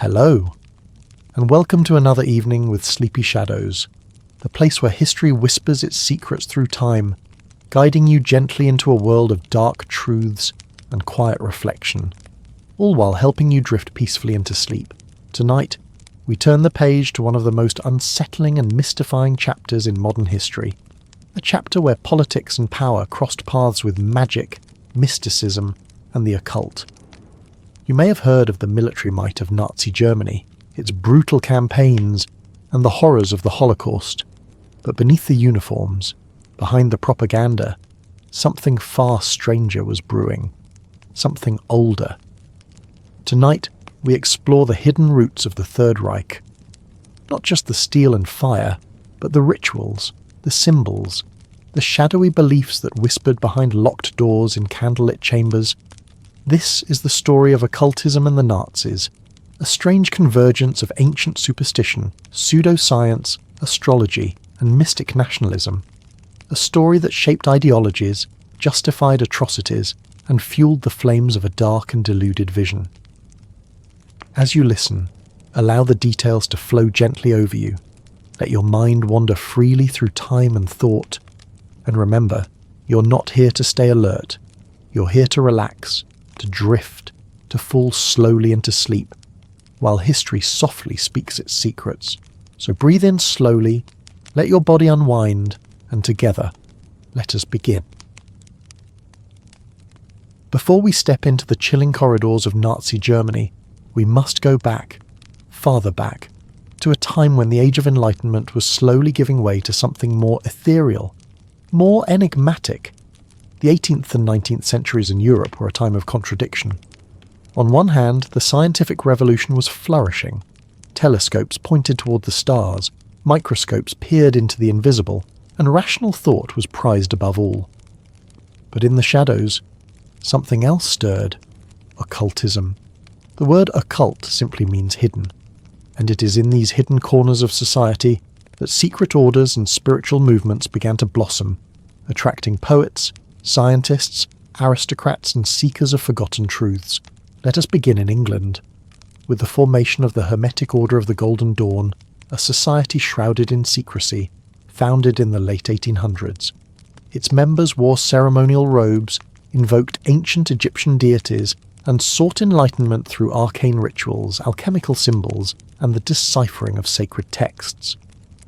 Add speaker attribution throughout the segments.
Speaker 1: Hello, and welcome to another evening with Sleepy Shadows, the place where history whispers its secrets through time, guiding you gently into a world of dark truths and quiet reflection, all while helping you drift peacefully into sleep. Tonight, we turn the page to one of the most unsettling and mystifying chapters in modern history, a chapter where politics and power crossed paths with magic, mysticism, and the occult. You may have heard of the military might of Nazi Germany, its brutal campaigns, and the horrors of the Holocaust. But beneath the uniforms, behind the propaganda, something far stranger was brewing. Something older. Tonight, we explore the hidden roots of the Third Reich. Not just the steel and fire, but the rituals, the symbols, the shadowy beliefs that whispered behind locked doors in candlelit chambers. This is the story of occultism and the Nazis, a strange convergence of ancient superstition, pseudoscience, astrology, and mystic nationalism. A story that shaped ideologies, justified atrocities, and fueled the flames of a dark and deluded vision. As you listen, allow the details to flow gently over you. Let your mind wander freely through time and thought. And remember, you're not here to stay alert. You're here to relax, to drift, to fall slowly into sleep, while history softly speaks its secrets. So breathe in slowly, let your body unwind, and together, let us begin. Before we step into the chilling corridors of Nazi Germany, we must go back, farther back, to a time when the Age of Enlightenment was slowly giving way to something more ethereal, more enigmatic. The 18th and 19th centuries in Europe were a time of contradiction. On one hand, the scientific revolution was flourishing. Telescopes pointed toward the stars, microscopes peered into the invisible, and rational thought was prized above all. But in the shadows, something else stirred: occultism. The word occult simply means hidden, and it is in these hidden corners of society that secret orders and spiritual movements began to blossom, attracting poets, scientists, aristocrats, and seekers of forgotten truths. Let us begin in England, with the formation of the Hermetic Order of the Golden Dawn, a society shrouded in secrecy, founded in the late 1800s. Its members wore ceremonial robes, invoked ancient Egyptian deities, and sought enlightenment through arcane rituals, alchemical symbols, and the deciphering of sacred texts.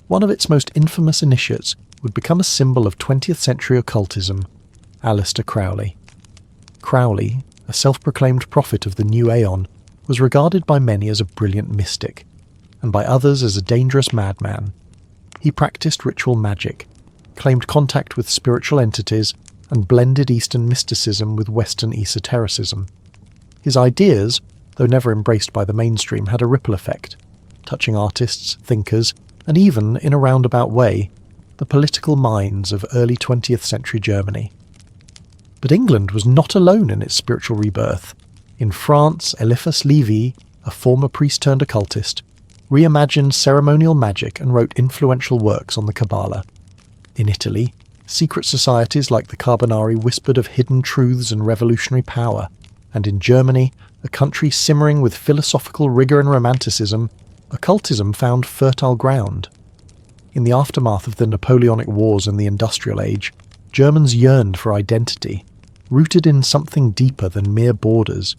Speaker 1: One of its most infamous initiates would become a symbol of 20th century occultism: Aleister Crowley. Crowley, a self-proclaimed prophet of the new aeon, was regarded by many as a brilliant mystic, and by others as a dangerous madman. He practiced ritual magic, claimed contact with spiritual entities, and blended Eastern mysticism with Western esotericism. His ideas, though never embraced by the mainstream, had a ripple effect, touching artists, thinkers, and even, in a roundabout way, the political minds of early 20th century Germany. But England was not alone in its spiritual rebirth. In France, Eliphas Levi, a former priest-turned occultist, reimagined ceremonial magic and wrote influential works on the Kabbalah. In Italy, secret societies like the Carbonari whispered of hidden truths and revolutionary power, and in Germany, a country simmering with philosophical rigour and romanticism, occultism found fertile ground. In the aftermath of the Napoleonic Wars and the Industrial Age, Germans yearned for identity, rooted in something deeper than mere borders.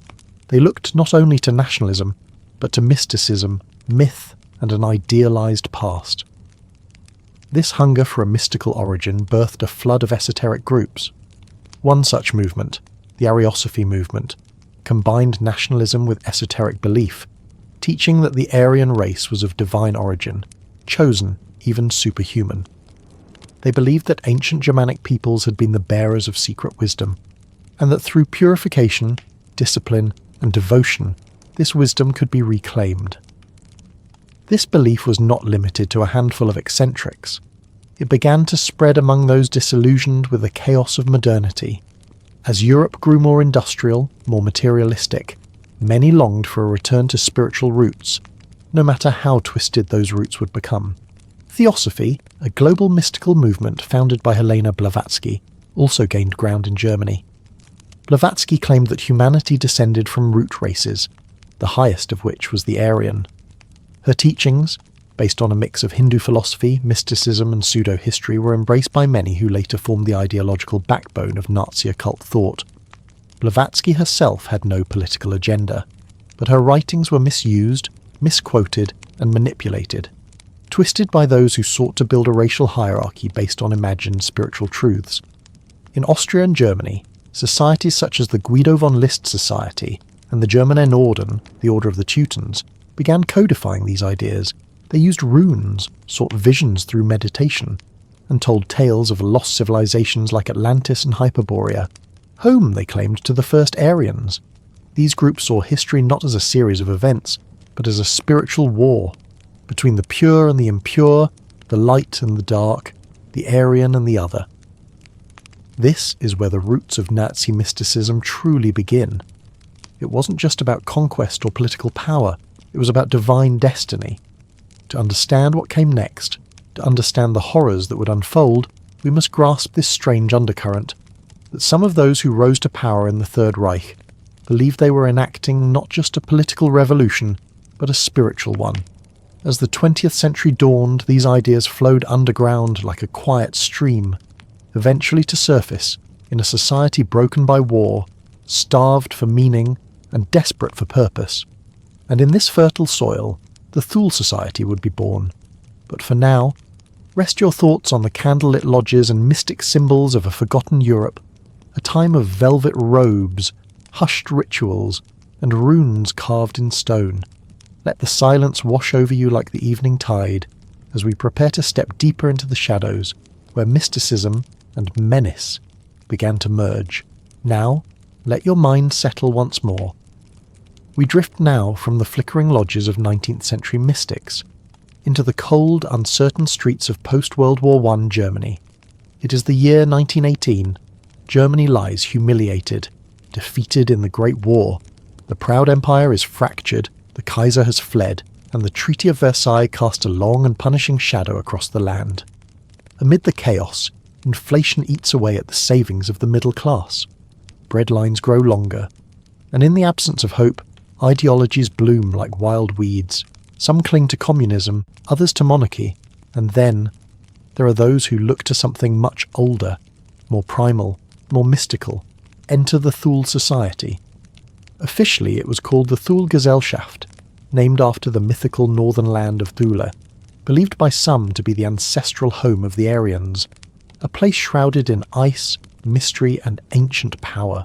Speaker 1: They looked not only to nationalism, but to mysticism, myth, and an idealized past. This hunger for a mystical origin birthed a flood of esoteric groups. One such movement, the Ariosophy movement, combined nationalism with esoteric belief, teaching that the Aryan race was of divine origin, chosen, even superhuman. They believed that ancient Germanic peoples had been the bearers of secret wisdom, and that through purification, discipline, and devotion, this wisdom could be reclaimed. This belief was not limited to a handful of eccentrics. It began to spread among those disillusioned with the chaos of modernity. As Europe grew more industrial, more materialistic, many longed for a return to spiritual roots, no matter how twisted those roots would become. Theosophy, a global mystical movement founded by Helena Blavatsky, also gained ground in Germany. Blavatsky claimed that humanity descended from root races, the highest of which was the Aryan. Her teachings, based on a mix of Hindu philosophy, mysticism and pseudo-history, were embraced by many who later formed the ideological backbone of Nazi occult thought. Blavatsky herself had no political agenda, but her writings were misused, misquoted and manipulated, twisted by those who sought to build a racial hierarchy based on imagined spiritual truths. In Austria and Germany, societies such as the Guido von List Society and the German Orden, the Order of the Teutons, began codifying these ideas. They used runes, sought visions through meditation, and told tales of lost civilizations like Atlantis and Hyperborea, home, they claimed, to the first Aryans. These groups saw history not as a series of events, but as a spiritual war, between the pure and the impure, the light and the dark, the Aryan and the other. This is where the roots of Nazi mysticism truly begin. It wasn't just about conquest or political power, it was about divine destiny. To understand what came next, to understand the horrors that would unfold, we must grasp this strange undercurrent, that some of those who rose to power in the Third Reich believed they were enacting not just a political revolution, but a spiritual one. As the 20th century dawned, these ideas flowed underground like a quiet stream, eventually to surface in a society broken by war, starved for meaning and desperate for purpose. And in this fertile soil, the Thule Society would be born. But for now, rest your thoughts on the candlelit lodges and mystic symbols of a forgotten Europe, a time of velvet robes, hushed rituals, and runes carved in stone. Let the silence wash over you like the evening tide, as we prepare to step deeper into the shadows, where mysticism and menace began to merge. Now, let your mind settle once more. We drift now from the flickering lodges of 19th century mystics into the cold, uncertain streets of post-World War I Germany. It is the year 1918. Germany lies humiliated, defeated in the Great War. The proud empire is fractured, the Kaiser has fled, and the Treaty of Versailles cast a long and punishing shadow across the land. Amid the chaos, inflation eats away at the savings of the middle class. Bread lines grow longer, and in the absence of hope, ideologies bloom like wild weeds. Some cling to communism, others to monarchy, and then there are those who look to something much older, more primal, more mystical. Enter the Thule Society. Officially it was called the Thule Gesellschaft, named after the mythical northern land of Thule, believed by some to be the ancestral home of the Aryans, a place shrouded in ice, mystery and ancient power.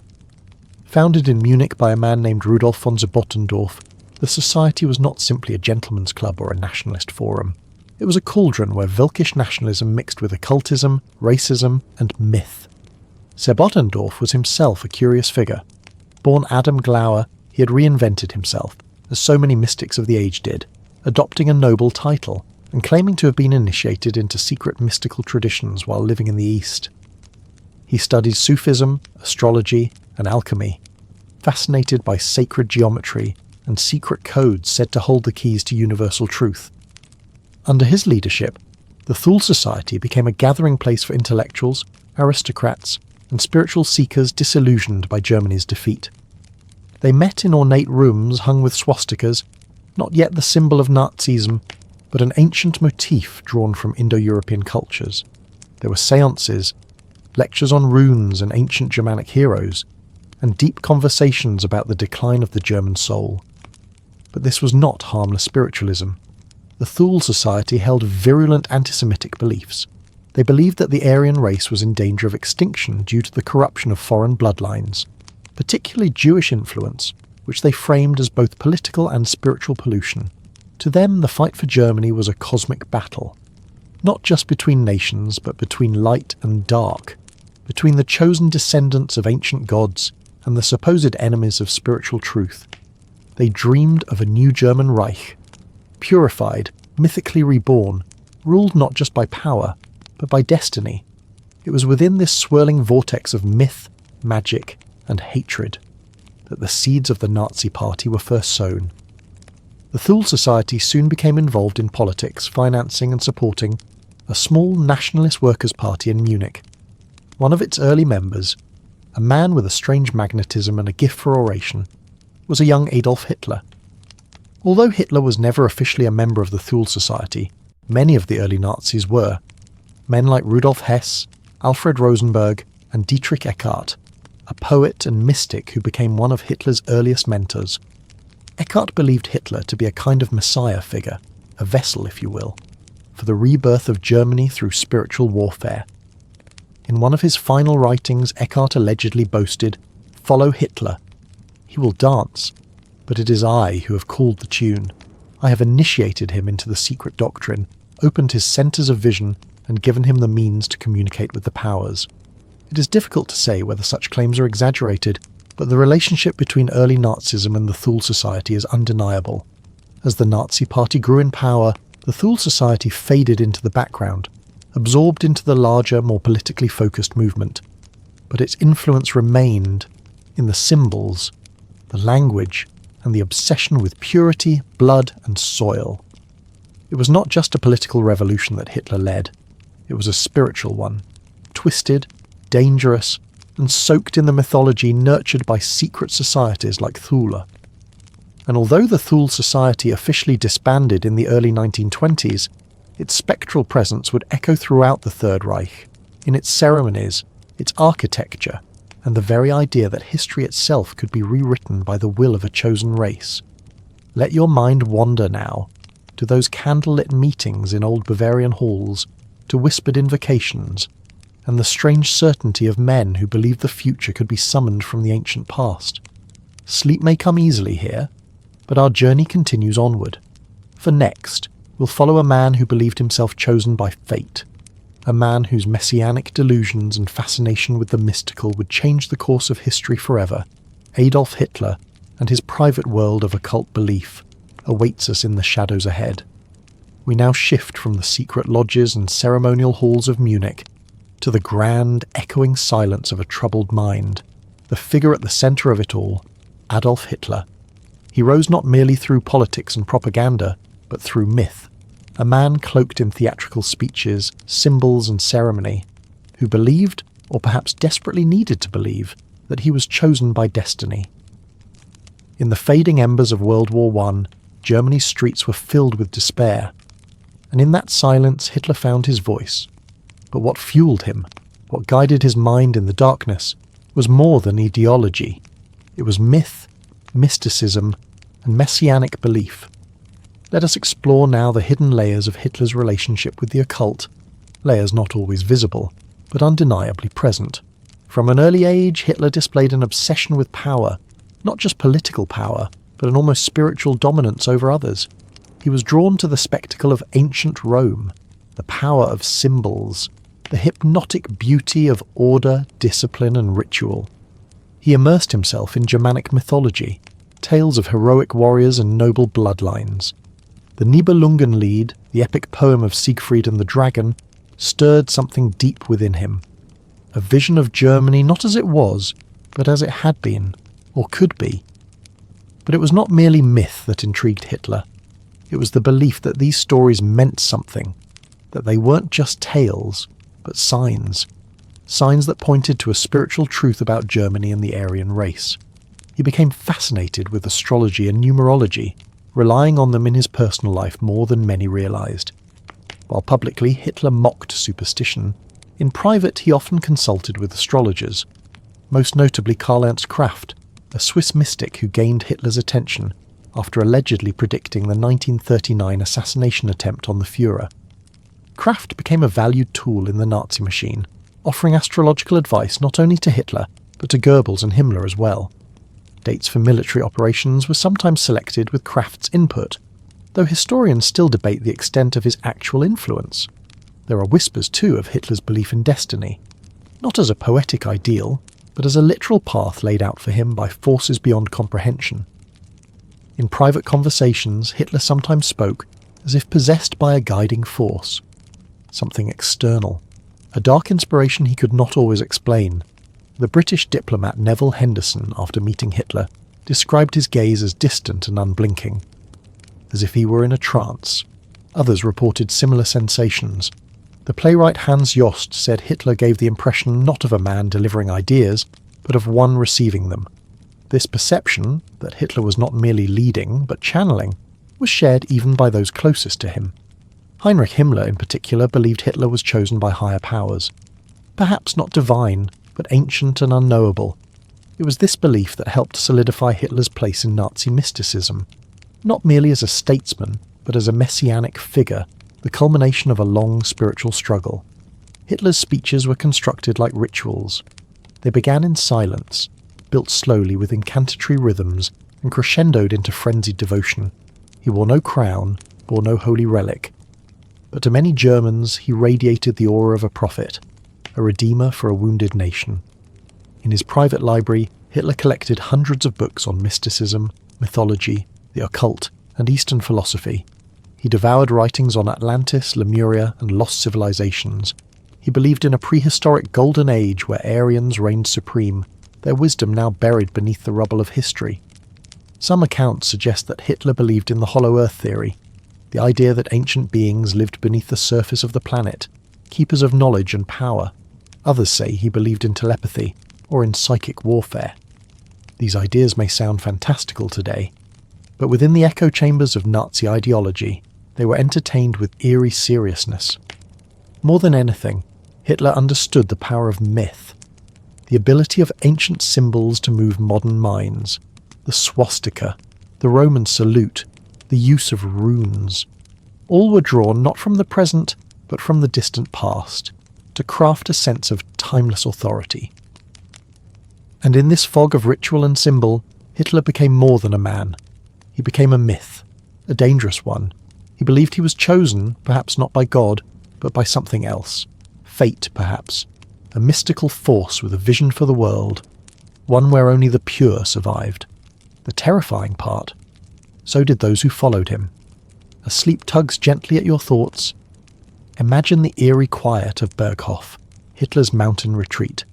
Speaker 1: Founded in Munich by a man named Rudolf von Bottendorf, the society was not simply a gentleman's club or a nationalist forum. It was a cauldron where Völkisch nationalism mixed with occultism, racism and myth. Bottendorf was himself a curious figure. Born Adam Glauer, he had reinvented himself, as so many mystics of the age did, adopting a noble title and claiming to have been initiated into secret mystical traditions while living in the East. He studied Sufism, astrology and alchemy, fascinated by sacred geometry and secret codes said to hold the keys to universal truth. Under his leadership, the Thule Society became a gathering place for intellectuals, aristocrats, and spiritual seekers disillusioned by Germany's defeat. They met in ornate rooms hung with swastikas, not yet the symbol of Nazism, but an ancient motif drawn from Indo-European cultures. There were seances, lectures on runes and ancient Germanic heroes, and deep conversations about the decline of the German soul. But this was not harmless spiritualism. The Thule Society held virulent anti-Semitic beliefs. They believed that the Aryan race was in danger of extinction due to the corruption of foreign bloodlines, particularly Jewish influence, which they framed as both political and spiritual pollution. To them, the fight for Germany was a cosmic battle, not just between nations, but between light and dark, between the chosen descendants of ancient gods and the supposed enemies of spiritual truth. They dreamed of a new German Reich, purified, mythically reborn, ruled not just by power, but by destiny. It was within this swirling vortex of myth, magic, and hatred that the seeds of the Nazi Party were first sown. The Thule Society soon became involved in politics, financing and supporting a small nationalist workers' party in Munich. One of its early members, a man with a strange magnetism and a gift for oration, was a young Adolf Hitler. Although Hitler was never officially a member of the Thule Society, many of the early Nazis were. Men like Rudolf Hess, Alfred Rosenberg, and Dietrich Eckart, a poet and mystic who became one of Hitler's earliest mentors. Eckart believed Hitler to be a kind of messiah figure, a vessel, if you will, for the rebirth of Germany through spiritual warfare. In one of his final writings, Eckart allegedly boasted, "Follow Hitler. He will dance, but it is I who have called the tune. I have initiated him into the secret doctrine, opened his centres of vision, and given him the means to communicate with the powers." It is difficult to say whether such claims are exaggerated, but the relationship between early Nazism and the Thule Society is undeniable. As the Nazi Party grew in power, the Thule Society faded into the background, absorbed into the larger, more politically focused movement. But its influence remained in the symbols, the language, and the obsession with purity, blood, and soil. It was not just a political revolution that Hitler led. It was a spiritual one, twisted, dangerous, and soaked in the mythology nurtured by secret societies like Thule. And although the Thule Society officially disbanded in the early 1920s, its spectral presence would echo throughout the Third Reich, in its ceremonies, its architecture, and the very idea that history itself could be rewritten by the will of a chosen race. Let your mind wander now to those candlelit meetings in old Bavarian halls, to whispered invocations, and the strange certainty of men who believed the future could be summoned from the ancient past. Sleep may come easily here, but our journey continues onward. For next, we'll follow a man who believed himself chosen by fate, a man whose messianic delusions and fascination with the mystical would change the course of history forever. Adolf Hitler and his private world of occult belief awaits us in the shadows ahead. We now shift from the secret lodges and ceremonial halls of Munich to the grand, echoing silence of a troubled mind, the figure at the centre of it all, Adolf Hitler. He rose not merely through politics and propaganda, but through myth, a man cloaked in theatrical speeches, symbols and ceremony, who believed, or perhaps desperately needed to believe, that he was chosen by destiny. In the fading embers of World War I, Germany's streets were filled with despair, and in that silence Hitler found his voice. But what fueled him, what guided his mind in the darkness, was more than ideology. It was myth, mysticism, and messianic belief. Let us explore now the hidden layers of Hitler's relationship with the occult, layers not always visible, but undeniably present. From an early age, Hitler displayed an obsession with power, not just political power, but an almost spiritual dominance over others. He was drawn to the spectacle of ancient Rome, the power of symbols, the hypnotic beauty of order, discipline, and ritual. He immersed himself in Germanic mythology, tales of heroic warriors and noble bloodlines. The Nibelungenlied, the epic poem of Siegfried and the Dragon, stirred something deep within him. A vision of Germany not as it was, but as it had been, or could be. But it was not merely myth that intrigued Hitler. It was the belief that these stories meant something, that they weren't just tales, but signs. Signs that pointed to a spiritual truth about Germany and the Aryan race. He became fascinated with astrology and numerology, relying on them in his personal life more than many realized. While publicly Hitler mocked superstition, in private he often consulted with astrologers, most notably Karl-Ernst Kraft, a Swiss mystic who gained Hitler's attention after allegedly predicting the 1939 assassination attempt on the Führer. Kraft became a valued tool in the Nazi machine, offering astrological advice not only to Hitler, but to Goebbels and Himmler as well. Dates for military operations were sometimes selected with Kraft's input, though historians still debate the extent of his actual influence. There are whispers, too, of Hitler's belief in destiny, not as a poetic ideal, but as a literal path laid out for him by forces beyond comprehension. In private conversations, Hitler sometimes spoke as if possessed by a guiding force, something external, a dark inspiration he could not always explain. The British diplomat Neville Henderson, after meeting Hitler, described his gaze as distant and unblinking, as if he were in a trance. Others reported similar sensations. The playwright Hans Jost said Hitler gave the impression not of a man delivering ideas, but of one receiving them. This perception, that Hitler was not merely leading, but channeling, was shared even by those closest to him. Heinrich Himmler in particular believed Hitler was chosen by higher powers. Perhaps not divine, but ancient and unknowable. It was this belief that helped solidify Hitler's place in Nazi mysticism, not merely as a statesman, but as a messianic figure, the culmination of a long spiritual struggle. Hitler's speeches were constructed like rituals. They began in silence, built slowly with incantatory rhythms, and crescendoed into frenzied devotion. He wore no crown, bore no holy relic, but to many Germans he radiated the aura of a prophet, a redeemer for a wounded nation. In his private library, Hitler collected hundreds of books on mysticism, mythology, the occult, and Eastern philosophy. He devoured writings on Atlantis, Lemuria, and lost civilizations. He believed in a prehistoric golden age where Aryans reigned supreme, their wisdom now buried beneath the rubble of history. Some accounts suggest that Hitler believed in the Hollow Earth theory, the idea that ancient beings lived beneath the surface of the planet, keepers of knowledge and power. Others say he believed in telepathy, or in psychic warfare. These ideas may sound fantastical today, but within the echo chambers of Nazi ideology, they were entertained with eerie seriousness. More than anything, Hitler understood the power of myth, the ability of ancient symbols to move modern minds, the swastika, the Roman salute, the use of runes. All were drawn not from the present, but from the distant past, to craft a sense of timeless authority. And in this fog of ritual and symbol, Hitler became more than a man. He became a myth, a dangerous one. He believed he was chosen, perhaps not by God, but by something else. Fate, perhaps. A mystical force with a vision for the world, one where only the pure survived. The terrifying part, so did those who followed him. As sleep tugs gently at your thoughts, imagine the eerie quiet of Berghof, Hitler's mountain retreat,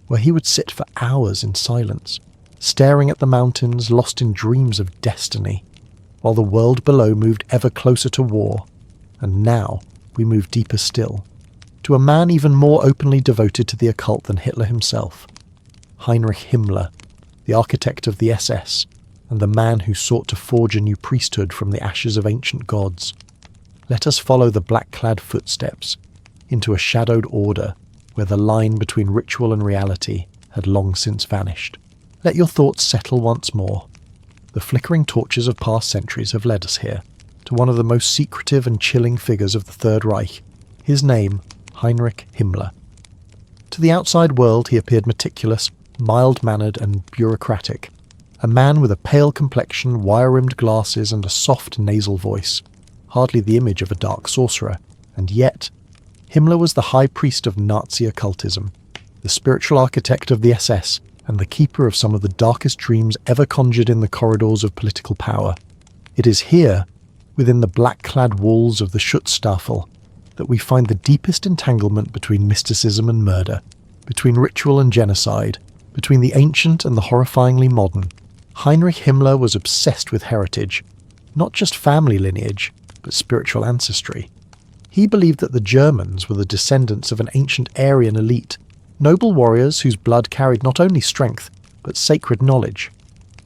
Speaker 1: where he would sit for hours in silence, staring at the mountains, lost in dreams of destiny, while the world below moved ever closer to war. And now we move deeper still, to a man even more openly devoted to the occult than Hitler himself, Heinrich Himmler, the architect of the SS, and the man who sought to forge a new priesthood from the ashes of ancient gods. Let us follow the black-clad footsteps into a shadowed order where the line between ritual and reality had long since vanished. Let your thoughts settle once more. The flickering torches of past centuries have led us here, to one of the most secretive and chilling figures of the Third Reich, his name, Heinrich Himmler. To the outside world he appeared meticulous, mild-mannered and bureaucratic, a man with a pale complexion, wire-rimmed glasses and a soft nasal voice, hardly the image of a dark sorcerer, and yet Himmler was the high priest of Nazi occultism, the spiritual architect of the SS, and the keeper of some of the darkest dreams ever conjured in the corridors of political power. It is here, within the black-clad walls of the Schutzstaffel, that we find the deepest entanglement between mysticism and murder, between ritual and genocide, between the ancient and the horrifyingly modern. Heinrich Himmler was obsessed with heritage, not just family lineage, but spiritual ancestry. He believed that the Germans were the descendants of an ancient Aryan elite, noble warriors whose blood carried not only strength, but sacred knowledge.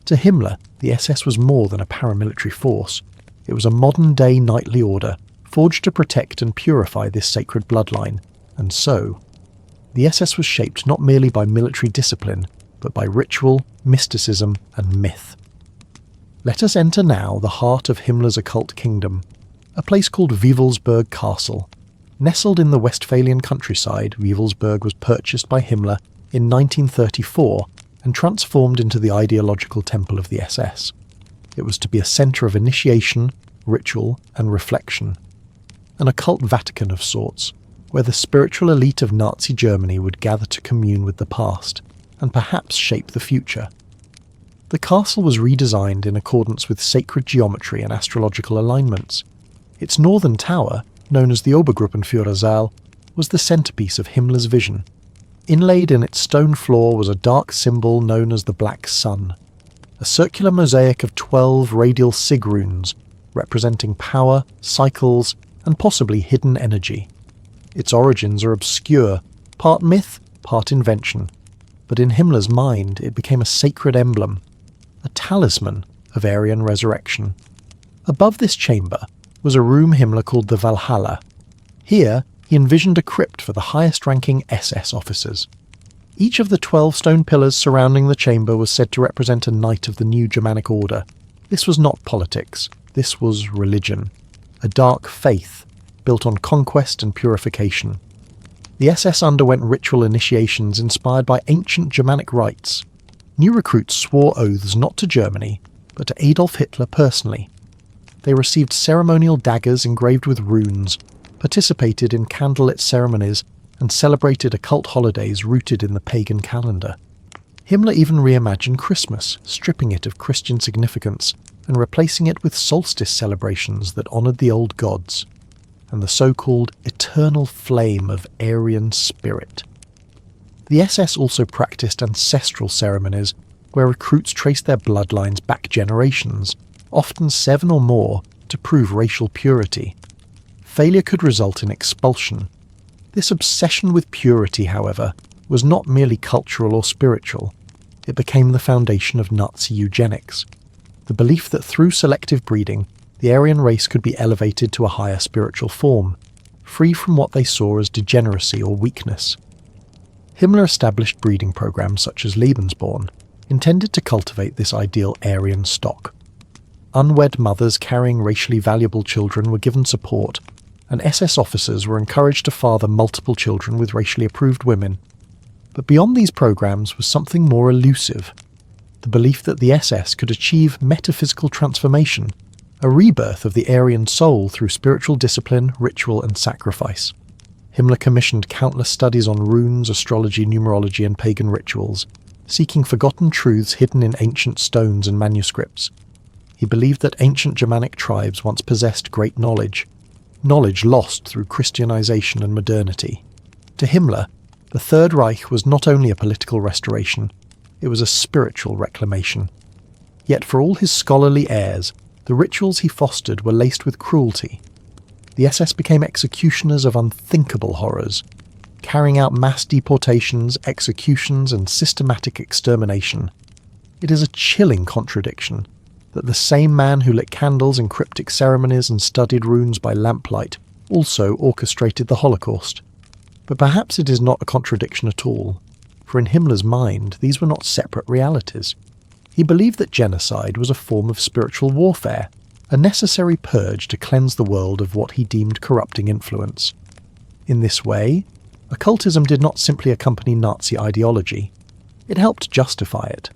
Speaker 1: To Himmler, the SS was more than a paramilitary force. It was a modern-day knightly order, forged to protect and purify this sacred bloodline. And so, the SS was shaped not merely by military discipline, but by ritual, mysticism, and myth. Let us enter now the heart of Himmler's occult kingdom, a place called Wewelsburg Castle. Nestled in the Westphalian countryside, Wewelsburg was purchased by Himmler in 1934 and transformed into the ideological temple of the SS. It was to be a centre of initiation, ritual, and reflection. An occult Vatican of sorts, where the spiritual elite of Nazi Germany would gather to commune with the past, and perhaps shape the future. The castle was redesigned in accordance with sacred geometry and astrological alignments. Its northern tower, known as the Obergruppenführersaal, was the centrepiece of Himmler's vision. Inlaid in its stone floor was a dark symbol known as the Black Sun, a circular mosaic of 12 radial sig runes, representing power, cycles, and possibly hidden energy. Its origins are obscure, part myth, part invention, but in Himmler's mind it became a sacred emblem, a talisman of Aryan resurrection. Above this chamber was a room Himmler called the Valhalla. Here, he envisioned a crypt for the highest-ranking SS officers. Each of the 12 stone pillars surrounding the chamber was said to represent a knight of the new Germanic order. This was not politics, this was religion. A dark faith, built on conquest and purification. The SS underwent ritual initiations inspired by ancient Germanic rites. New recruits swore oaths not to Germany, but to Adolf Hitler personally. They received ceremonial daggers engraved with runes, participated in candlelit ceremonies, and celebrated occult holidays rooted in the pagan calendar. Himmler even reimagined Christmas, stripping it of Christian significance and replacing it with solstice celebrations that honoured the old gods, and the so-called eternal flame of Aryan spirit. The SS also practiced ancestral ceremonies where recruits traced their bloodlines back generations, often 7 or more, to prove racial purity. Failure could result in expulsion. This obsession with purity, however, was not merely cultural or spiritual. It became the foundation of Nazi eugenics. The belief that through selective breeding, the Aryan race could be elevated to a higher spiritual form, free from what they saw as degeneracy or weakness. Himmler established breeding programs such as Lebensborn, intended to cultivate this ideal Aryan stock. Unwed mothers carrying racially valuable children were given support, and SS officers were encouraged to father multiple children with racially approved women. But beyond these programs was something more elusive: the belief that the SS could achieve metaphysical transformation, a rebirth of the Aryan soul through spiritual discipline, ritual and sacrifice. Himmler commissioned countless studies on runes, astrology, numerology and pagan rituals, seeking forgotten truths hidden in ancient stones and manuscripts. He believed that ancient Germanic tribes once possessed great knowledge lost through Christianization and modernity. To Himmler, the Third Reich was not only a political restoration, it was a spiritual reclamation. Yet for all his scholarly airs, the rituals he fostered were laced with cruelty. The SS became executioners of unthinkable horrors, carrying out mass deportations, executions and systematic extermination. It is a chilling contradiction that the same man who lit candles in cryptic ceremonies and studied runes by lamplight also orchestrated the Holocaust. But perhaps it is not a contradiction at all, for in Himmler's mind these were not separate realities. He believed that genocide was a form of spiritual warfare, a necessary purge to cleanse the world of what he deemed corrupting influence. In this way, occultism did not simply accompany Nazi ideology, it helped justify it.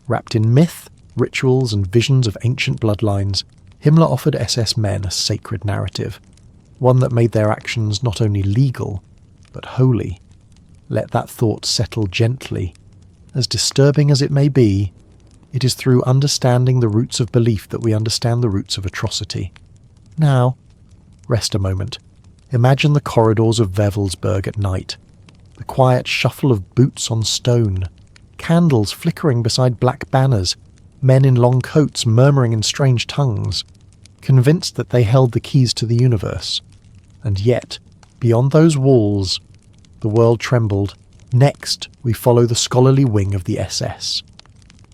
Speaker 1: Wrapped in myth, rituals and visions of ancient bloodlines, Himmler offered SS men a sacred narrative, one that made their actions not only legal, but holy. Let that thought settle gently. As disturbing as it may be, it is through understanding the roots of belief that we understand the roots of atrocity. Now, rest a moment. Imagine the corridors of Wewelsburg at night, the quiet shuffle of boots on stone, candles flickering beside black banners, men in long coats murmuring in strange tongues, convinced that they held the keys to the universe. And yet, beyond those walls, the world trembled. Next, we follow the scholarly wing of the SS,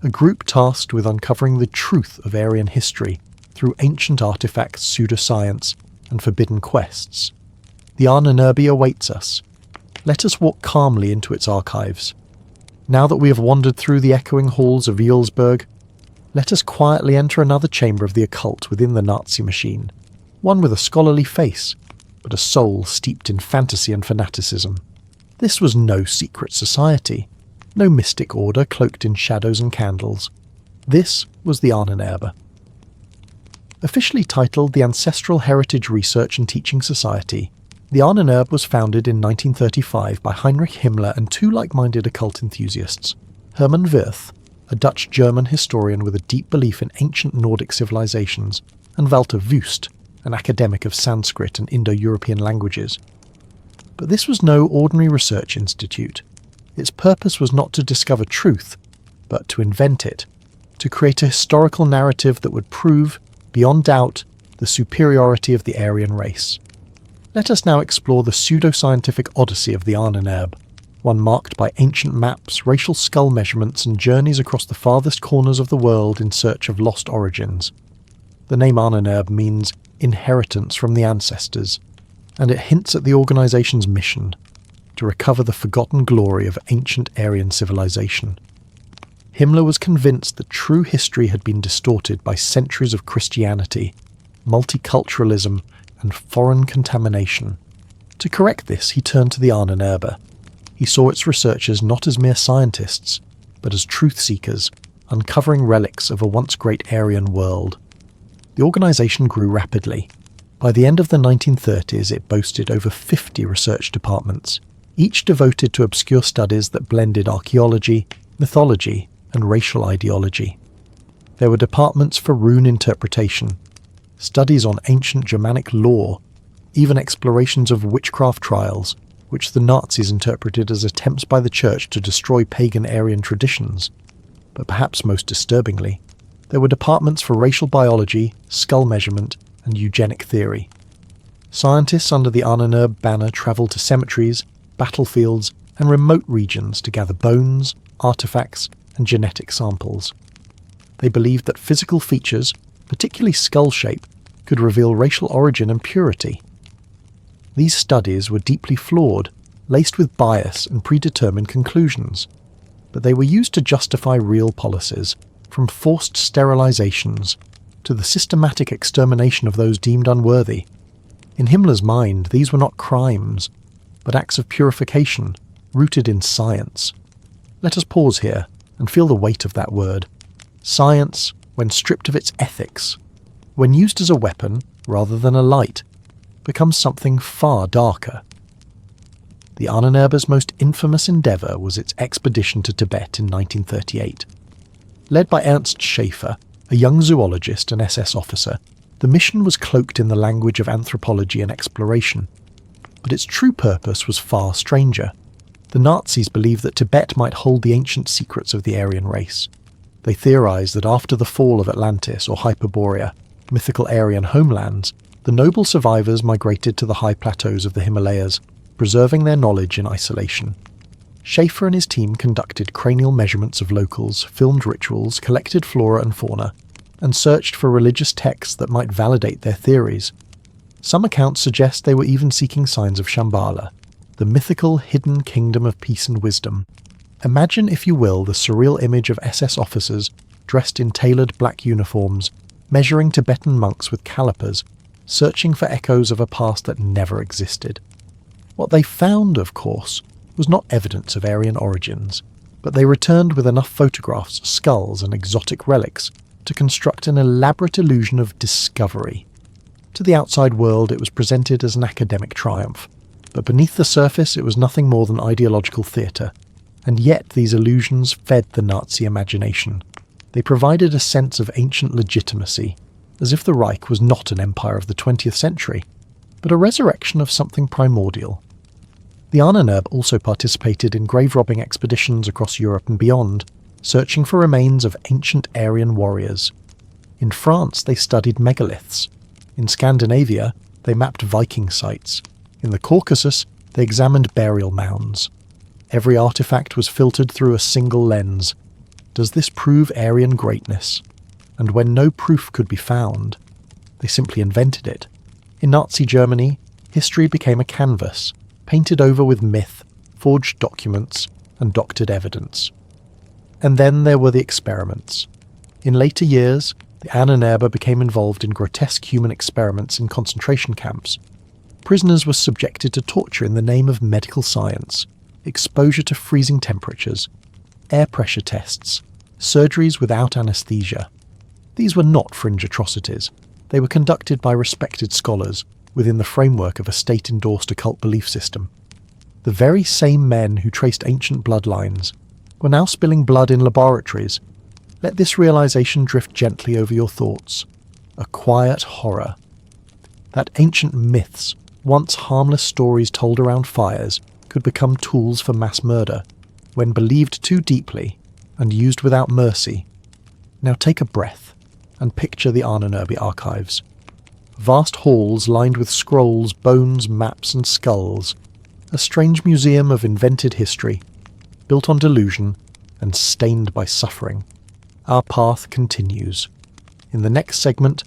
Speaker 1: a group tasked with uncovering the truth of Aryan history through ancient artifacts, pseudoscience, and forbidden quests. The Ahnenerbe awaits us. Let us walk calmly into its archives. Now that we have wandered through the echoing halls of Wewelsburg, let us quietly enter another chamber of the occult within the Nazi machine, one with a scholarly face, but a soul steeped in fantasy and fanaticism. This was no secret society, no mystic order cloaked in shadows and candles. This was the Ahnenerbe. Officially titled the Ancestral Heritage Research and Teaching Society, the Ahnenerbe was founded in 1935 by Heinrich Himmler and 2 like-minded occult enthusiasts, Hermann Wirth, a Dutch-German historian with a deep belief in ancient Nordic civilizations, and Walter Wüst, an academic of Sanskrit and Indo-European languages. But this was no ordinary research institute. Its purpose was not to discover truth, but to invent it, to create a historical narrative that would prove, beyond doubt, the superiority of the Aryan race. Let us now explore the pseudoscientific odyssey of the Ahnenerbe, one marked by ancient maps, racial skull measurements and journeys across the farthest corners of the world in search of lost origins. The name Ahnenerbe means inheritance from the ancestors, and it hints at the organization's mission to recover the forgotten glory of ancient Aryan civilization. Himmler was convinced that true history had been distorted by centuries of Christianity, multiculturalism, and foreign contamination. To correct this, he turned to the Ahnenerbe. He saw its researchers not as mere scientists, but as truth seekers, uncovering relics of a once great Aryan world. The organization grew rapidly. By the end of the 1930s, it boasted over 50 research departments, each devoted to obscure studies that blended archaeology, mythology, and racial ideology. There were departments for rune interpretation, studies on ancient Germanic lore, even explorations of witchcraft trials, which the Nazis interpreted as attempts by the Church to destroy pagan Aryan traditions. But perhaps most disturbingly, there were departments for racial biology, skull measurement, and eugenic theory. Scientists under the Ahnenerbe banner travelled to cemeteries, battlefields, and remote regions to gather bones, artifacts, and genetic samples. They believed that physical features, particularly skull shape, could reveal racial origin and purity. These studies were deeply flawed, laced with bias and predetermined conclusions, but they were used to justify real policies, from forced sterilizations to the systematic extermination of those deemed unworthy. In Himmler's mind, these were not crimes, but acts of purification, rooted in science. Let us pause here and feel the weight of that word. Science, when stripped of its ethics, when used as a weapon rather than a light, becomes something far darker. The Ahnenerbe's most infamous endeavour was its expedition to Tibet in 1938. Led by Ernst Schaefer, a young zoologist and SS officer, the mission was cloaked in the language of anthropology and exploration. But its true purpose was far stranger. The Nazis believed that Tibet might hold the ancient secrets of the Aryan race. They theorized that after the fall of Atlantis or Hyperborea, mythical Aryan homelands, the noble survivors migrated to the high plateaus of the Himalayas, preserving their knowledge in isolation. Schaefer and his team conducted cranial measurements of locals, filmed rituals, collected flora and fauna, and searched for religious texts that might validate their theories. Some accounts suggest they were even seeking signs of Shambhala, the mythical hidden kingdom of peace and wisdom. Imagine, if you will, the surreal image of SS officers dressed in tailored black uniforms, measuring Tibetan monks with calipers, searching for echoes of a past that never existed. What they found, of course, was not evidence of Aryan origins, but they returned with enough photographs, skulls, and exotic relics to construct an elaborate illusion of discovery. To the outside world, it was presented as an academic triumph, but beneath the surface it was nothing more than ideological theatre, and yet these illusions fed the Nazi imagination. They provided a sense of ancient legitimacy, as if the Reich was not an empire of the 20th century, but a resurrection of something primordial. The Ahnenerbe also participated in grave-robbing expeditions across Europe and beyond, searching for remains of ancient Aryan warriors. In France, they studied megaliths. In Scandinavia, they mapped Viking sites. In the Caucasus, they examined burial mounds. Every artifact was filtered through a single lens. Does this prove Aryan greatness? And when no proof could be found, they simply invented it. In Nazi Germany, history became a canvas, painted over with myth, forged documents, and doctored evidence. And then there were the experiments. In later years, the Ahnenerbe became involved in grotesque human experiments in concentration camps. Prisoners were subjected to torture in the name of medical science, exposure to freezing temperatures, air pressure tests, surgeries without anesthesia. These were not fringe atrocities. They were conducted by respected scholars within the framework of a state-endorsed occult belief system. The very same men who traced ancient bloodlines were now spilling blood in laboratories. Let this realization drift gently over your thoughts. A quiet horror. That ancient myths, once harmless stories told around fires, could become tools for mass murder, when believed too deeply and used without mercy. Now take a breath and picture the Ahnenerbe archives. Vast halls lined with scrolls, bones, maps and skulls. A strange museum of invented history, built on delusion and stained by suffering. Our path continues. In the next segment,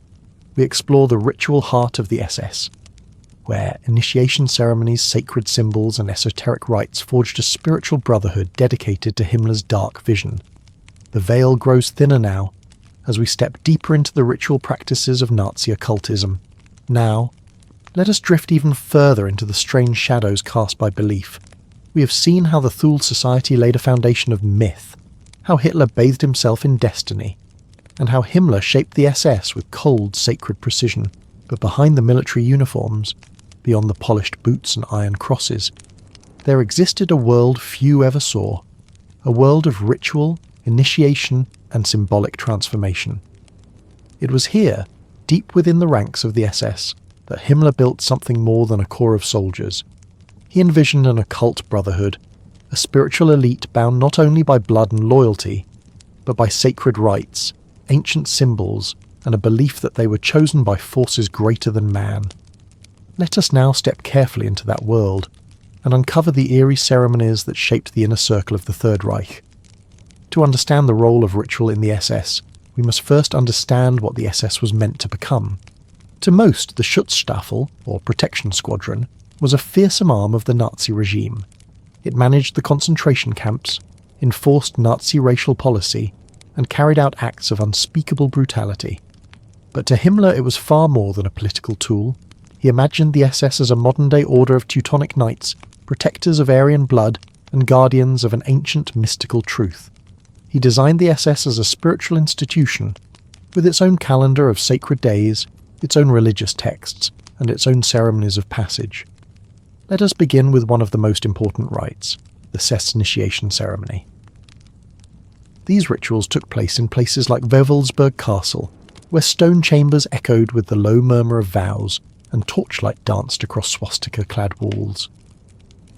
Speaker 1: we explore the ritual heart of the SS, where initiation ceremonies, sacred symbols and esoteric rites forged a spiritual brotherhood dedicated to Himmler's dark vision. The veil grows thinner now, as we step deeper into the ritual practices of Nazi occultism. Now, let us drift even further into the strange shadows cast by belief. We have seen how the Thule Society laid a foundation of myth, how Hitler bathed himself in destiny, and how Himmler shaped the SS with cold, sacred precision. But behind the military uniforms, beyond the polished boots and iron crosses, there existed a world few ever saw, a world of ritual, initiation, and symbolic transformation. It was here, deep within the ranks of the SS, that Himmler built something more than a corps of soldiers. He envisioned an occult brotherhood, a spiritual elite bound not only by blood and loyalty, but by sacred rites, ancient symbols, and a belief that they were chosen by forces greater than man. Let us now step carefully into that world and uncover the eerie ceremonies that shaped the inner circle of the Third Reich. To understand the role of ritual in the SS, we must first understand what the SS was meant to become. To most, the Schutzstaffel, or protection squadron, was a fearsome arm of the Nazi regime. It managed the concentration camps, enforced Nazi racial policy, and carried out acts of unspeakable brutality. But to Himmler it was far more than a political tool. He imagined the SS as a modern-day order of Teutonic knights, protectors of Aryan blood and guardians of an ancient mystical truth. He designed the SS as a spiritual institution, with its own calendar of sacred days, its own religious texts, and its own ceremonies of passage. Let us begin with one of the most important rites, the SS initiation ceremony. These rituals took place in places like Wewelsburg Castle, where stone chambers echoed with the low murmur of vows, and torchlight danced across swastika-clad walls.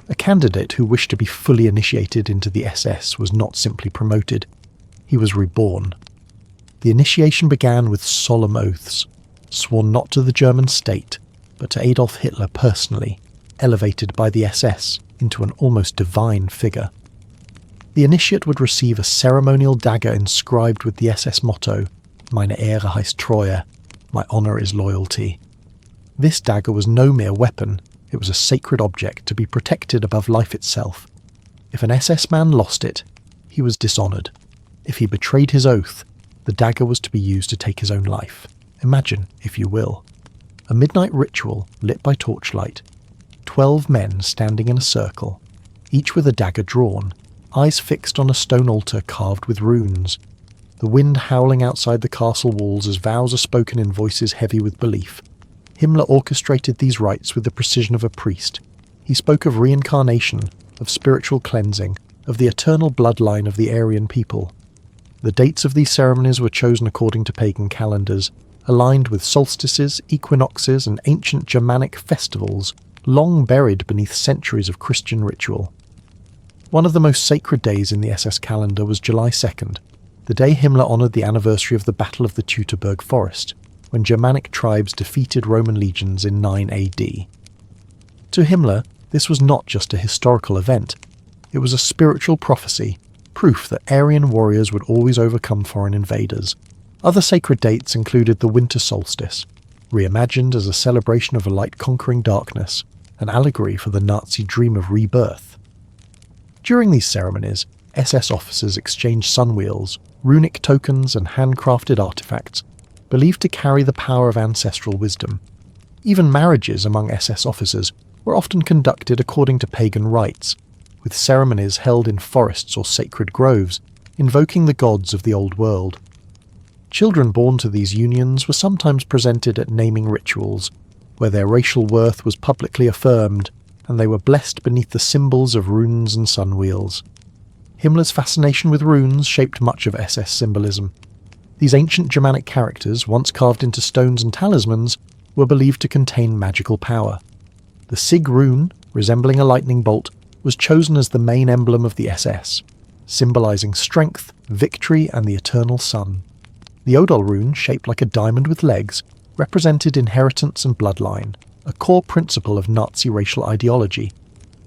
Speaker 1: A candidate who wished to be fully initiated into the SS was not simply promoted, he was reborn. The initiation began with solemn oaths, sworn not to the German state, but to Adolf Hitler personally, elevated by the SS into an almost divine figure. The initiate would receive a ceremonial dagger inscribed with the SS motto, Meine Ehre heißt Treue, my honour is loyalty. This dagger was no mere weapon, it was a sacred object to be protected above life itself. If an SS man lost it, he was dishonoured. If he betrayed his oath, the dagger was to be used to take his own life. Imagine, if you will, a midnight ritual lit by torchlight, 12 men standing in a circle, each with a dagger drawn, eyes fixed on a stone altar carved with runes, the wind howling outside the castle walls as vows are spoken in voices heavy with belief. Himmler orchestrated these rites with the precision of a priest. He spoke of reincarnation, of spiritual cleansing, of the eternal bloodline of the Aryan people. The dates of these ceremonies were chosen according to pagan calendars, aligned with solstices, equinoxes, and ancient Germanic festivals, long buried beneath centuries of Christian ritual. One of the most sacred days in the SS calendar was July 2nd, the day Himmler honoured the anniversary of the Battle of the Teutoburg Forest, when Germanic tribes defeated Roman legions in 9 AD. To Himmler, this was not just a historical event, it was a spiritual prophecy, proof that Aryan warriors would always overcome foreign invaders. Other sacred dates included the winter solstice, reimagined as a celebration of a light conquering darkness, an allegory for the Nazi dream of rebirth. During these ceremonies, SS officers exchanged sunwheels, runic tokens and handcrafted artifacts, believed to carry the power of ancestral wisdom. Even marriages among SS officers were often conducted according to pagan rites, with ceremonies held in forests or sacred groves, invoking the gods of the old world. Children born to these unions were sometimes presented at naming rituals, where their racial worth was publicly affirmed, and they were blessed beneath the symbols of runes and sunwheels. Himmler's fascination with runes shaped much of SS symbolism. These ancient Germanic characters, once carved into stones and talismans, were believed to contain magical power. The Sig rune, resembling a lightning bolt, was chosen as the main emblem of the SS, symbolizing strength, victory, and the eternal sun. The Odol rune, shaped like a diamond with legs, represented inheritance and bloodline, a core principle of Nazi racial ideology.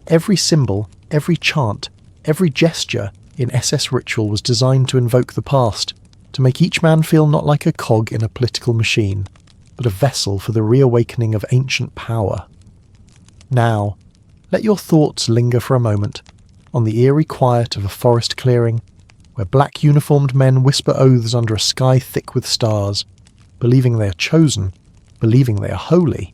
Speaker 1: Every symbol, every chant, every gesture in SS ritual was designed to invoke the past, to make each man feel not like a cog in a political machine, but a vessel for the reawakening of ancient power. Now, let your thoughts linger for a moment on the eerie quiet of a forest clearing, where black uniformed men whisper oaths under a sky thick with stars, believing they are chosen, believing they are holy.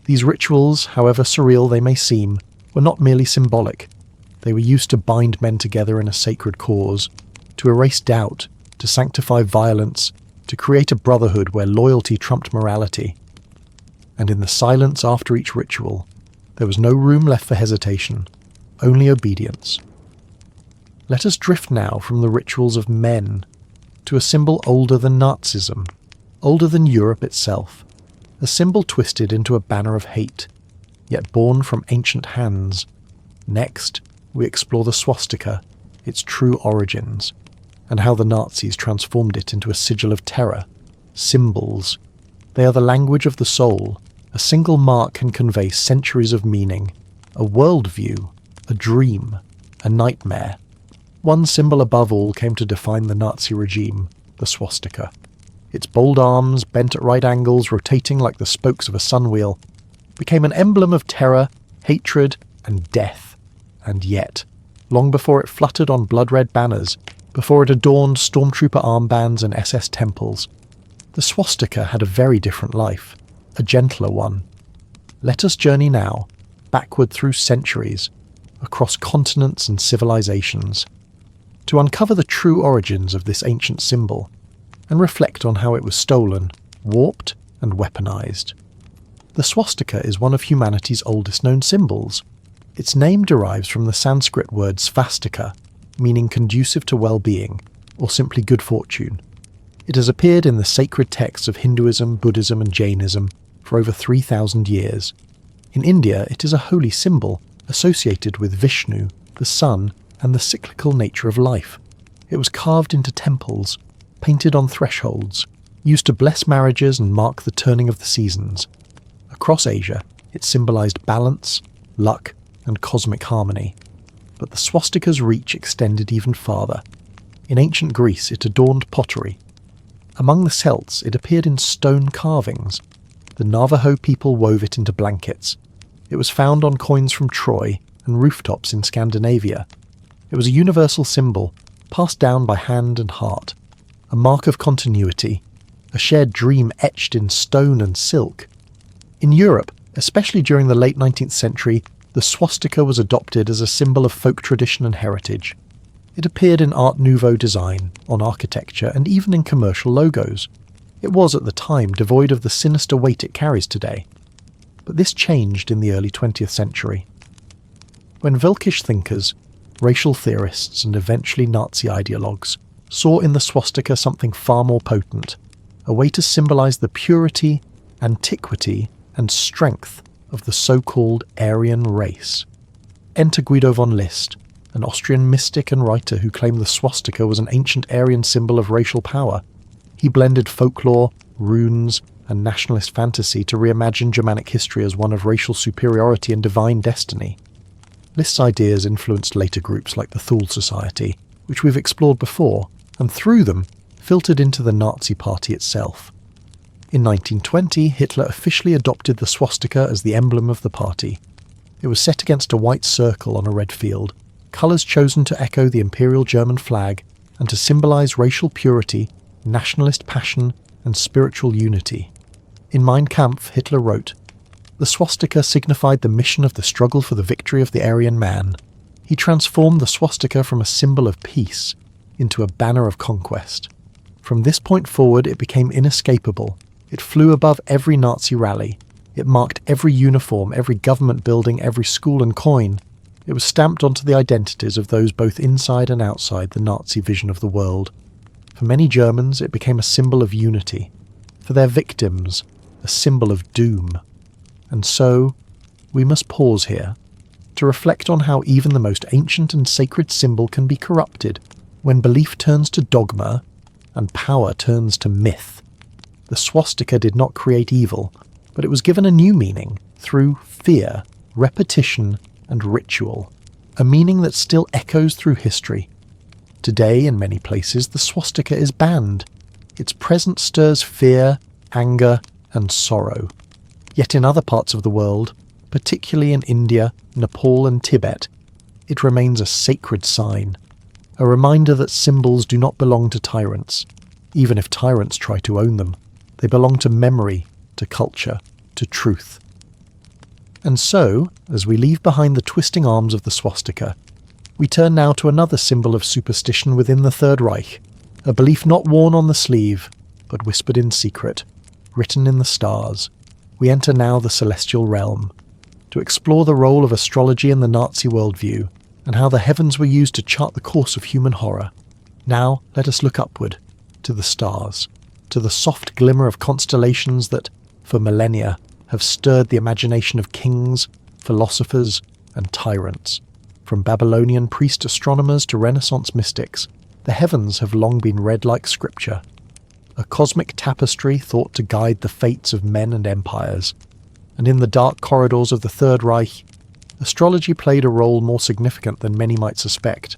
Speaker 1: These rituals, however surreal they may seem, were not merely symbolic. They were used to bind men together in a sacred cause, to erase doubt, to sanctify violence, to create a brotherhood where loyalty trumped morality. And in the silence after each ritual, there was no room left for hesitation, only obedience. Let us drift now from the rituals of men to a symbol older than Nazism, older than Europe itself, a symbol twisted into a banner of hate, yet born from ancient hands. Next, we explore the swastika, its true origins, and how the Nazis transformed it into a sigil of terror. Symbols. They are the language of the soul. A single mark can convey centuries of meaning, a worldview, a dream, a nightmare. One symbol above all came to define the Nazi regime, the swastika. Its bold arms, bent at right angles, rotating like the spokes of a sunwheel, became an emblem of terror, hatred, and death. And yet, long before it fluttered on blood-red banners, before it adorned stormtrooper armbands and SS temples, the swastika had a very different life, a gentler one. Let us journey now, backward through centuries, across continents and civilizations, to uncover the true origins of this ancient symbol, and reflect on how it was stolen, warped, and weaponized. The swastika is one of humanity's oldest known symbols. Its name derives from the Sanskrit word svastika, meaning conducive to well-being, or simply good fortune. It has appeared in the sacred texts of Hinduism, Buddhism, and Jainism for over 3,000 years. In India, it is a holy symbol associated with Vishnu, the sun, and the cyclical nature of life. It was carved into temples, painted on thresholds, used to bless marriages and mark the turning of the seasons. Across Asia, it symbolized balance, luck, and cosmic harmony. But the swastika's reach extended even farther. In ancient Greece, it adorned pottery. Among the Celts, it appeared in stone carvings. The Navajo people wove it into blankets. It was found on coins from Troy and rooftops in Scandinavia. It was a universal symbol, passed down by hand and heart, a mark of continuity, a shared dream etched in stone and silk. In Europe, especially during the late 19th century, the swastika was adopted as a symbol of folk tradition and heritage. It appeared in Art Nouveau design, on architecture, and even in commercial logos. It was at the time devoid of the sinister weight it carries today. But this changed in the early 20th century. When Völkisch thinkers, racial theorists, and eventually Nazi ideologues saw in the swastika something far more potent, a way to symbolize the purity, antiquity, and strength of the so-called Aryan race. Enter Guido von List, an Austrian mystic and writer who claimed the swastika was an ancient Aryan symbol of racial power. He blended folklore, runes, and nationalist fantasy to reimagine Germanic history as one of racial superiority and divine destiny. List's ideas influenced later groups like the Thule Society, which we've explored before, and through them, filtered into the Nazi Party itself. In 1920, Hitler officially adopted the swastika as the emblem of the party. It was set against a white circle on a red field, colours chosen to echo the Imperial German flag and to symbolize racial purity, nationalist passion, and spiritual unity. In Mein Kampf, Hitler wrote, "The swastika signified the mission of the struggle for the victory of the Aryan man. He transformed the swastika from a symbol of peace into a banner of conquest. From this point forward, it became inescapable. It flew above every Nazi rally. It marked every uniform, every government building, every school and coin. It was stamped onto the identities of those both inside and outside the Nazi vision of the world. For many Germans, it became a symbol of unity. For their victims, a symbol of doom. And so, we must pause here to reflect on how even the most ancient and sacred symbol can be corrupted when belief turns to dogma and power turns to myth. The swastika did not create evil, but it was given a new meaning through fear, repetition, and ritual, a meaning that still echoes through history. Today, in many places, the swastika is banned. Its presence stirs fear, anger, and sorrow. Yet in other parts of the world, particularly in India, Nepal and Tibet, it remains a sacred sign, a reminder that symbols do not belong to tyrants, even if tyrants try to own them. They belong to memory, to culture, to truth. And so, as we leave behind the twisting arms of the swastika, we turn now to another symbol of superstition within the Third Reich, a belief not worn on the sleeve, but whispered in secret, written in the stars. We enter now the celestial realm, to explore the role of astrology in the Nazi worldview, and how the heavens were used to chart the course of human horror. Now let us look upward, to the stars, to the soft glimmer of constellations that, for millennia, have stirred the imagination of kings, philosophers, and tyrants. From Babylonian priest astronomers to Renaissance mystics, the heavens have long been read like scripture, a cosmic tapestry thought to guide the fates of men and empires. And in the dark corridors of the Third Reich, astrology played a role more significant than many might suspect.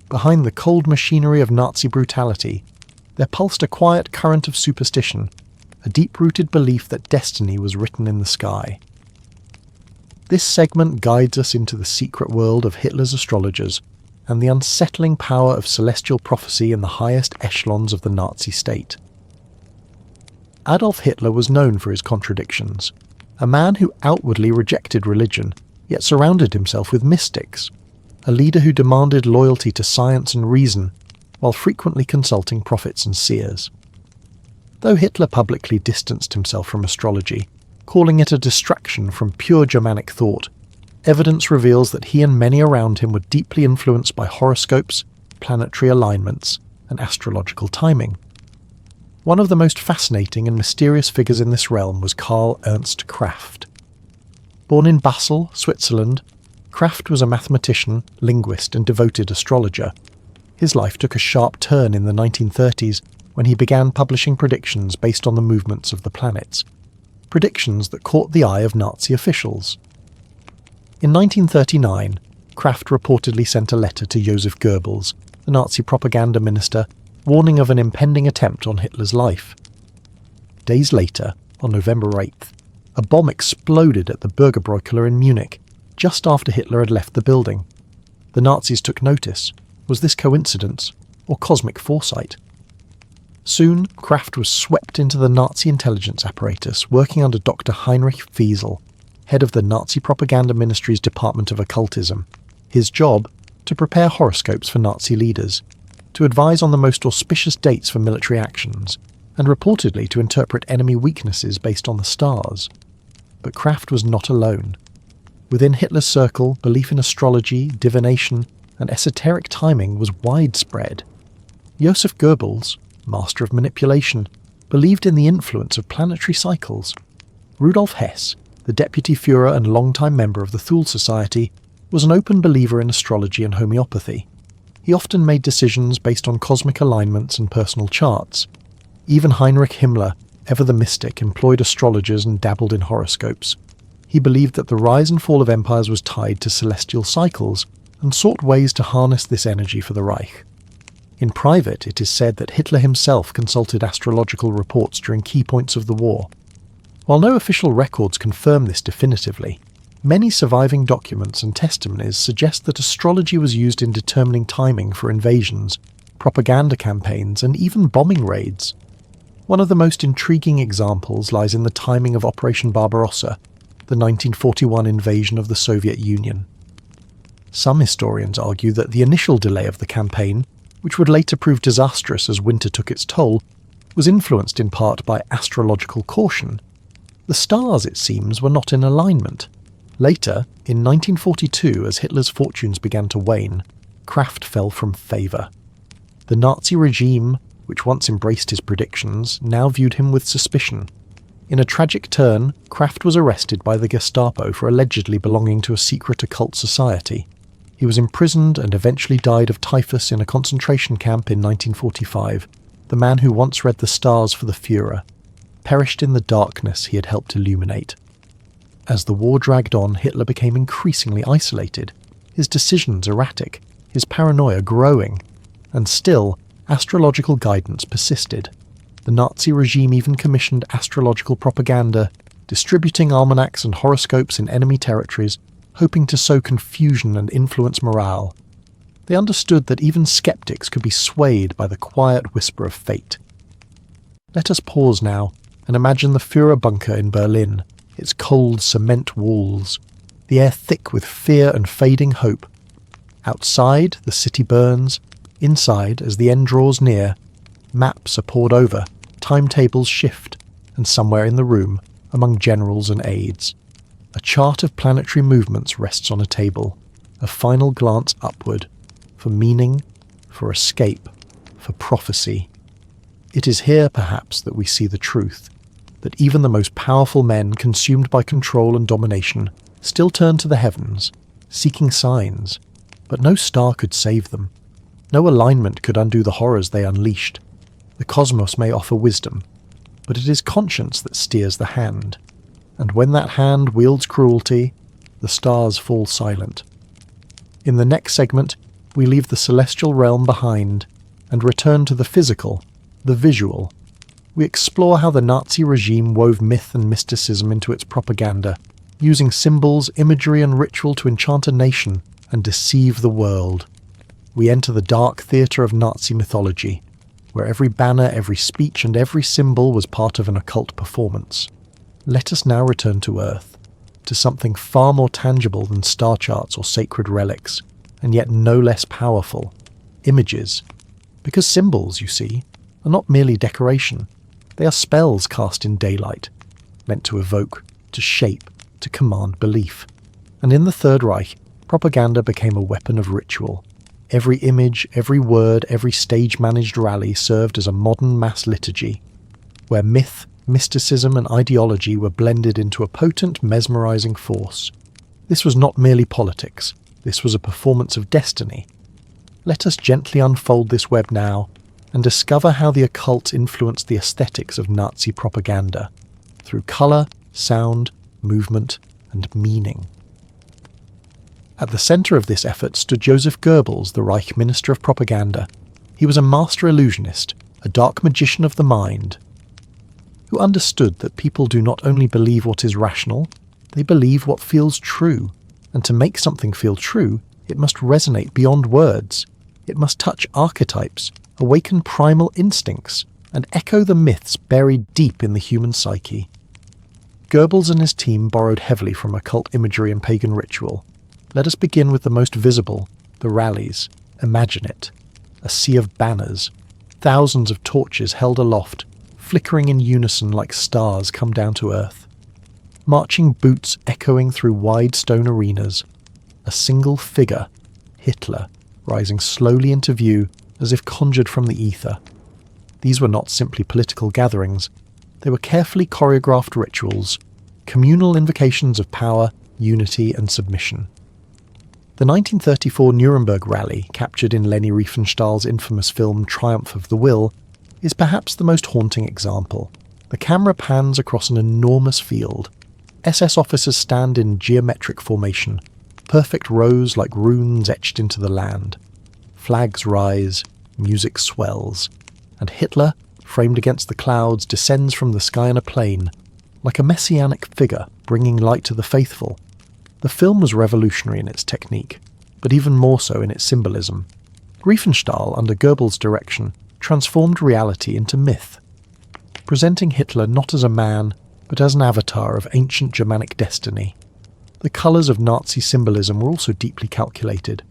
Speaker 1: Behind the cold machinery of Nazi brutality, there pulsed a quiet current of superstition, a deep-rooted belief that destiny was written in the sky. This segment guides us into the secret world of Hitler's astrologers and the unsettling power of celestial prophecy in the highest echelons of the Nazi state. Adolf Hitler was known for his contradictions, a man who outwardly rejected religion, yet surrounded himself with mystics, a leader who demanded loyalty to science and reason, while frequently consulting prophets and seers. Though Hitler publicly distanced himself from astrology, calling it a distraction from pure Germanic thought, evidence reveals that he and many around him were deeply influenced by horoscopes, planetary alignments, and astrological timing. One of the most fascinating and mysterious figures in this realm was Karl Ernst Kraft. Born in Basel, Switzerland, Kraft was a mathematician, linguist, and devoted astrologer. His life took a sharp turn in the 1930s when he began publishing predictions based on the movements of the planets, predictions that caught the eye of Nazi officials. In 1939, Kraft reportedly sent a letter to Joseph Goebbels, the Nazi propaganda minister, warning of an impending attempt on Hitler's life. Days later, on November 8th, a bomb exploded at the Bürgerbräukeller in Munich, just after Hitler had left the building. The Nazis took notice. Was this coincidence, or cosmic foresight? Soon, Kraft was swept into the Nazi intelligence apparatus, working under Dr. Heinrich Fiesel, head of the Nazi propaganda ministry's Department of Occultism. His job? To prepare horoscopes for Nazi leaders, to advise on the most auspicious dates for military actions, and reportedly to interpret enemy weaknesses based on the stars. But Kraft was not alone. Within Hitler's circle, belief in astrology, divination, and esoteric timing was widespread. Joseph Goebbels, master of manipulation, believed in the influence of planetary cycles. Rudolf Hess, the deputy Führer and longtime member of the Thule Society, was an open believer in astrology and homeopathy. He often made decisions based on cosmic alignments and personal charts. Even Heinrich Himmler, ever the mystic, employed astrologers and dabbled in horoscopes. He believed that the rise and fall of empires was tied to celestial cycles, and sought ways to harness this energy for the Reich. In private, it is said that Hitler himself consulted astrological reports during key points of the war. While no official records confirm this definitively, many surviving documents and testimonies suggest that astrology was used in determining timing for invasions, propaganda campaigns, and even bombing raids. One of the most intriguing examples lies in the timing of Operation Barbarossa, the 1941 invasion of the Soviet Union. Some historians argue that the initial delay of the campaign, which would later prove disastrous as winter took its toll, was influenced in part by astrological caution. The stars, it seems, were not in alignment. Later, in 1942, as Hitler's fortunes began to wane, Kraft fell from favour. The Nazi regime, which once embraced his predictions, now viewed him with suspicion. In a tragic turn, Kraft was arrested by the Gestapo for allegedly belonging to a secret occult society. He was imprisoned and eventually died of typhus in a concentration camp in 1945. The man who once read the stars for the Führer perished in the darkness he had helped illuminate. As the war dragged on, Hitler became increasingly isolated, his decisions erratic, his paranoia growing, and still, astrological guidance persisted. The Nazi regime even commissioned astrological propaganda, distributing almanacs and horoscopes in enemy territories, hoping to sow confusion and influence morale. They understood that even skeptics could be swayed by the quiet whisper of fate. Let us pause now and imagine the Führer bunker in Berlin, its cold cement walls, the air thick with fear and fading hope. Outside, the city burns. Inside, as the end draws near, maps are pored over, timetables shift, and somewhere in the room, among generals and aides, a chart of planetary movements rests on a table, a final glance upward, for meaning, for escape, for prophecy. It is here, perhaps, that we see the truth, that even the most powerful men consumed by control and domination still turn to the heavens, seeking signs, but no star could save them. No alignment could undo the horrors they unleashed. The cosmos may offer wisdom, but it is conscience that steers the hand, and when that hand wields cruelty, the stars fall silent. In the next segment, we leave the celestial realm behind and return to the physical, the visual. We explore how the Nazi regime wove myth and mysticism into its propaganda, using symbols, imagery and ritual to enchant a nation and deceive the world. We enter the dark theatre of Nazi mythology, where every banner, every speech and every symbol was part of an occult performance. Let us now return to Earth, to something far more tangible than star charts or sacred relics, and yet no less powerful: images. Because symbols, you see, are not merely decoration. They are spells cast in daylight, meant to evoke, to shape, to command belief. And in the Third Reich, propaganda became a weapon of ritual. Every image, every word, every stage-managed rally served as a modern mass liturgy, where myth, mysticism and ideology were blended into a potent, mesmerizing force. This was not merely politics. This was a performance of destiny. Let us gently unfold this web now and discover how the occult influenced the aesthetics of Nazi propaganda, through colour, sound, movement, and meaning. At the centre of this effort stood Joseph Goebbels, the Reich Minister of Propaganda. He was a master illusionist, a dark magician of the mind, who understood that people do not only believe what is rational, they believe what feels true, and to make something feel true, it must resonate beyond words. It must touch archetypes, awaken primal instincts, and echo the myths buried deep in the human psyche. Goebbels and his team borrowed heavily from occult imagery and pagan ritual. Let us begin with the most visible, the rallies. Imagine it. A sea of banners, thousands of torches held aloft, flickering in unison like stars come down to earth. Marching boots echoing through wide stone arenas. A single figure, Hitler, rising slowly into view as if conjured from the ether. These were not simply political gatherings. They were carefully choreographed rituals, communal invocations of power, unity and submission. The 1934 Nuremberg rally, captured in Leni Riefenstahl's infamous film Triumph of the Will, is perhaps the most haunting example. The camera pans across an enormous field. SS officers stand in geometric formation, perfect rows like runes etched into the land. Flags rise, music swells, and Hitler, framed against the clouds, descends from the sky in a plane, like a messianic figure bringing light to the faithful. The film was revolutionary in its technique, but even more so in its symbolism. Riefenstahl, under Goebbels' direction, transformed reality into myth, presenting Hitler not as a man, but as an avatar of ancient Germanic destiny. The colours of Nazi symbolism were also deeply calculated.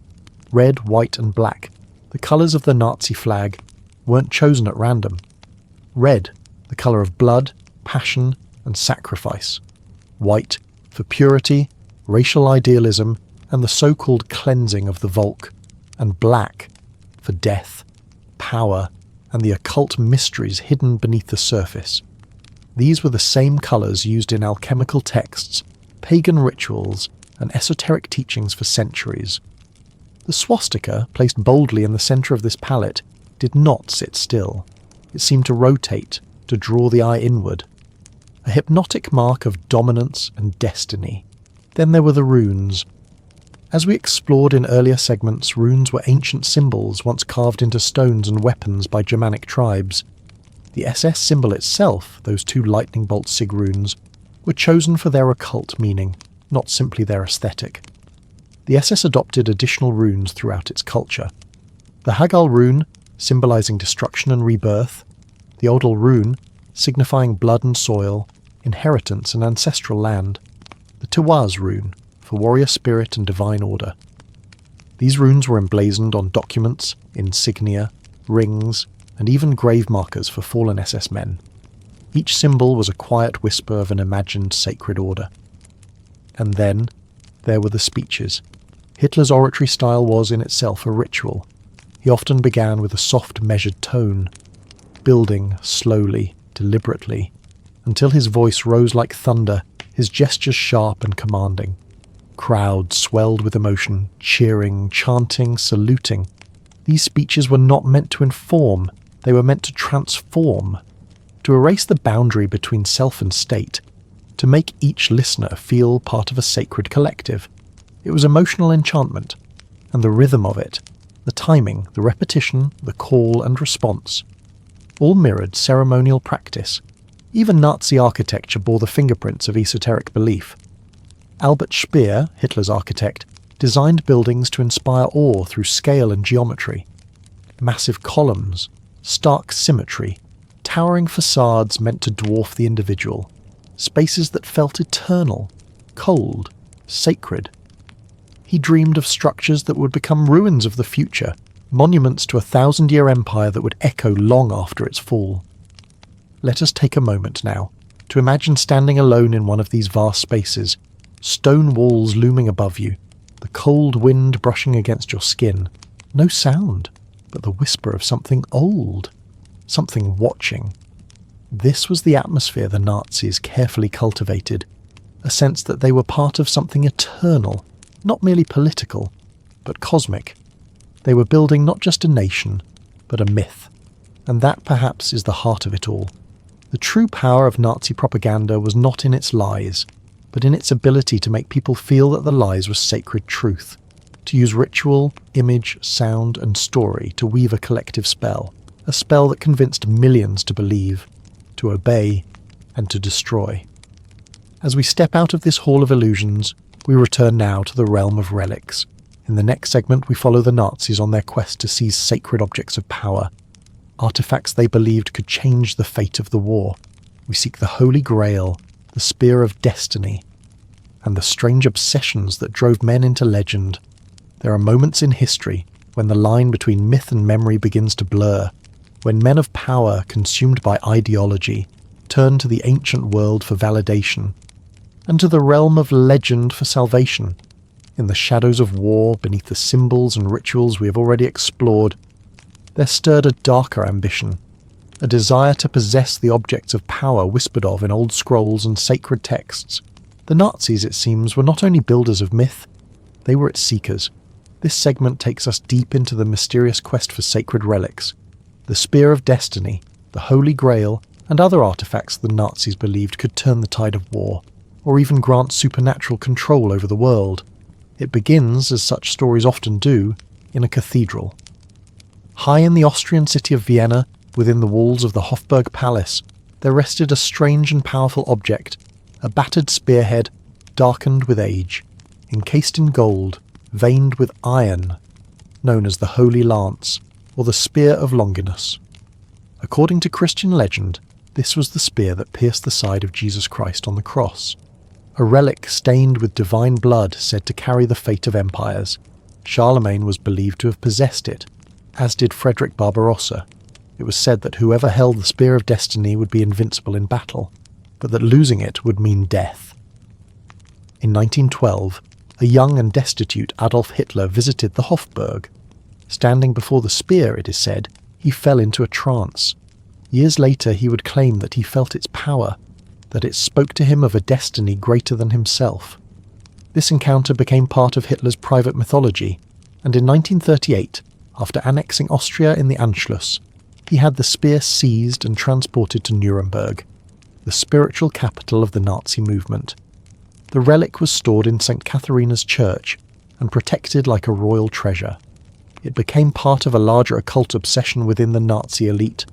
Speaker 1: Red, white and black, the colours of the Nazi flag, weren't chosen at random. Red, the colour of blood, passion and sacrifice. White, for purity, racial idealism and the so-called cleansing of the Volk. And black, for death, power and the occult mysteries hidden beneath the surface. These were the same colours used in alchemical texts, pagan rituals and esoteric teachings for centuries. The swastika, placed boldly in the centre of this palette, did not sit still. It seemed to rotate, to draw the eye inward. A hypnotic mark of dominance and destiny. Then there were the runes. As we explored in earlier segments, runes were ancient symbols once carved into stones and weapons by Germanic tribes. The SS symbol itself, those two lightning bolt sig runes, were chosen for their occult meaning, not simply their aesthetic. The SS adopted additional runes throughout its culture. The Hagal rune, symbolising destruction and rebirth, the Odal rune, signifying blood and soil, inheritance and ancestral land, the Tiwaz rune, for warrior spirit and divine order. These runes were emblazoned on documents, insignia, rings, and even grave markers for fallen SS men. Each symbol was a quiet whisper of an imagined sacred order. And then, there were the speeches. Hitler's oratory style was in itself a ritual. He often began with a soft, measured tone, building slowly, deliberately, until his voice rose like thunder, his gestures sharp and commanding. Crowds swelled with emotion, cheering, chanting, saluting. These speeches were not meant to inform, they were meant to transform, to erase the boundary between self and state, to make each listener feel part of a sacred collective. It was emotional enchantment, and the rhythm of it, the timing, the repetition, the call and response, all mirrored ceremonial practice. Even Nazi architecture bore the fingerprints of esoteric belief. Albert Speer, Hitler's architect, designed buildings to inspire awe through scale and geometry. Massive columns, stark symmetry, towering facades meant to dwarf the individual, spaces that felt eternal, cold, sacred. He dreamed of structures that would become ruins of the future, monuments to a 1,000-year empire that would echo long after its fall. Let us take a moment now to imagine standing alone in one of these vast spaces, stone walls looming above you, the cold wind brushing against your skin, no sound, but the whisper of something old, something watching. This was the atmosphere the Nazis carefully cultivated, a sense that they were part of something eternal, not merely political, but cosmic. They were building not just a nation, but a myth, and that perhaps is the heart of it all. The true power of Nazi propaganda was not in its lies, but in its ability to make people feel that the lies were sacred truth, to use ritual, image, sound, and story to weave a collective spell, a spell that convinced millions to believe, to obey, and to destroy. As we step out of this hall of illusions, we return now to the realm of relics. In the next segment, we follow the Nazis on their quest to seize sacred objects of power, artifacts they believed could change the fate of the war. We seek the Holy Grail, the Spear of Destiny, and the strange obsessions that drove men into legend. There are moments in history when the line between myth and memory begins to blur, when men of power, consumed by ideology, turn to the ancient world for validation, and to the realm of legend for salvation. In the shadows of war, beneath the symbols and rituals we have already explored, there stirred a darker ambition, a desire to possess the objects of power whispered of in old scrolls and sacred texts. The Nazis, it seems, were not only builders of myth, they were its seekers. This segment takes us deep into the mysterious quest for sacred relics, the Spear of Destiny, the Holy Grail, and other artifacts the Nazis believed could turn the tide of war, or even grant supernatural control over the world. It begins, as such stories often do, in a cathedral. High in the Austrian city of Vienna, within the walls of the Hofburg Palace, there rested a strange and powerful object, a battered spearhead, darkened with age, encased in gold, veined with iron, known as the Holy Lance, or the Spear of Longinus. According to Christian legend, this was the spear that pierced the side of Jesus Christ on the cross. A relic stained with divine blood said to carry the fate of empires. Charlemagne was believed to have possessed it, as did Frederick Barbarossa. It was said that whoever held the Spear of Destiny would be invincible in battle, but that losing it would mean death. In 1912, a young and destitute Adolf Hitler visited the Hofburg. Standing before the spear, it is said, he fell into a trance. Years later he would claim that he felt its power, that it spoke to him of a destiny greater than himself. This encounter became part of Hitler's private mythology, and in 1938, after annexing Austria in the Anschluss, he had the spear seized and transported to Nuremberg, the spiritual capital of the Nazi movement. The relic was stored in St. Catharina's Church and protected like a royal treasure. It became part of a larger occult obsession within the Nazi elite,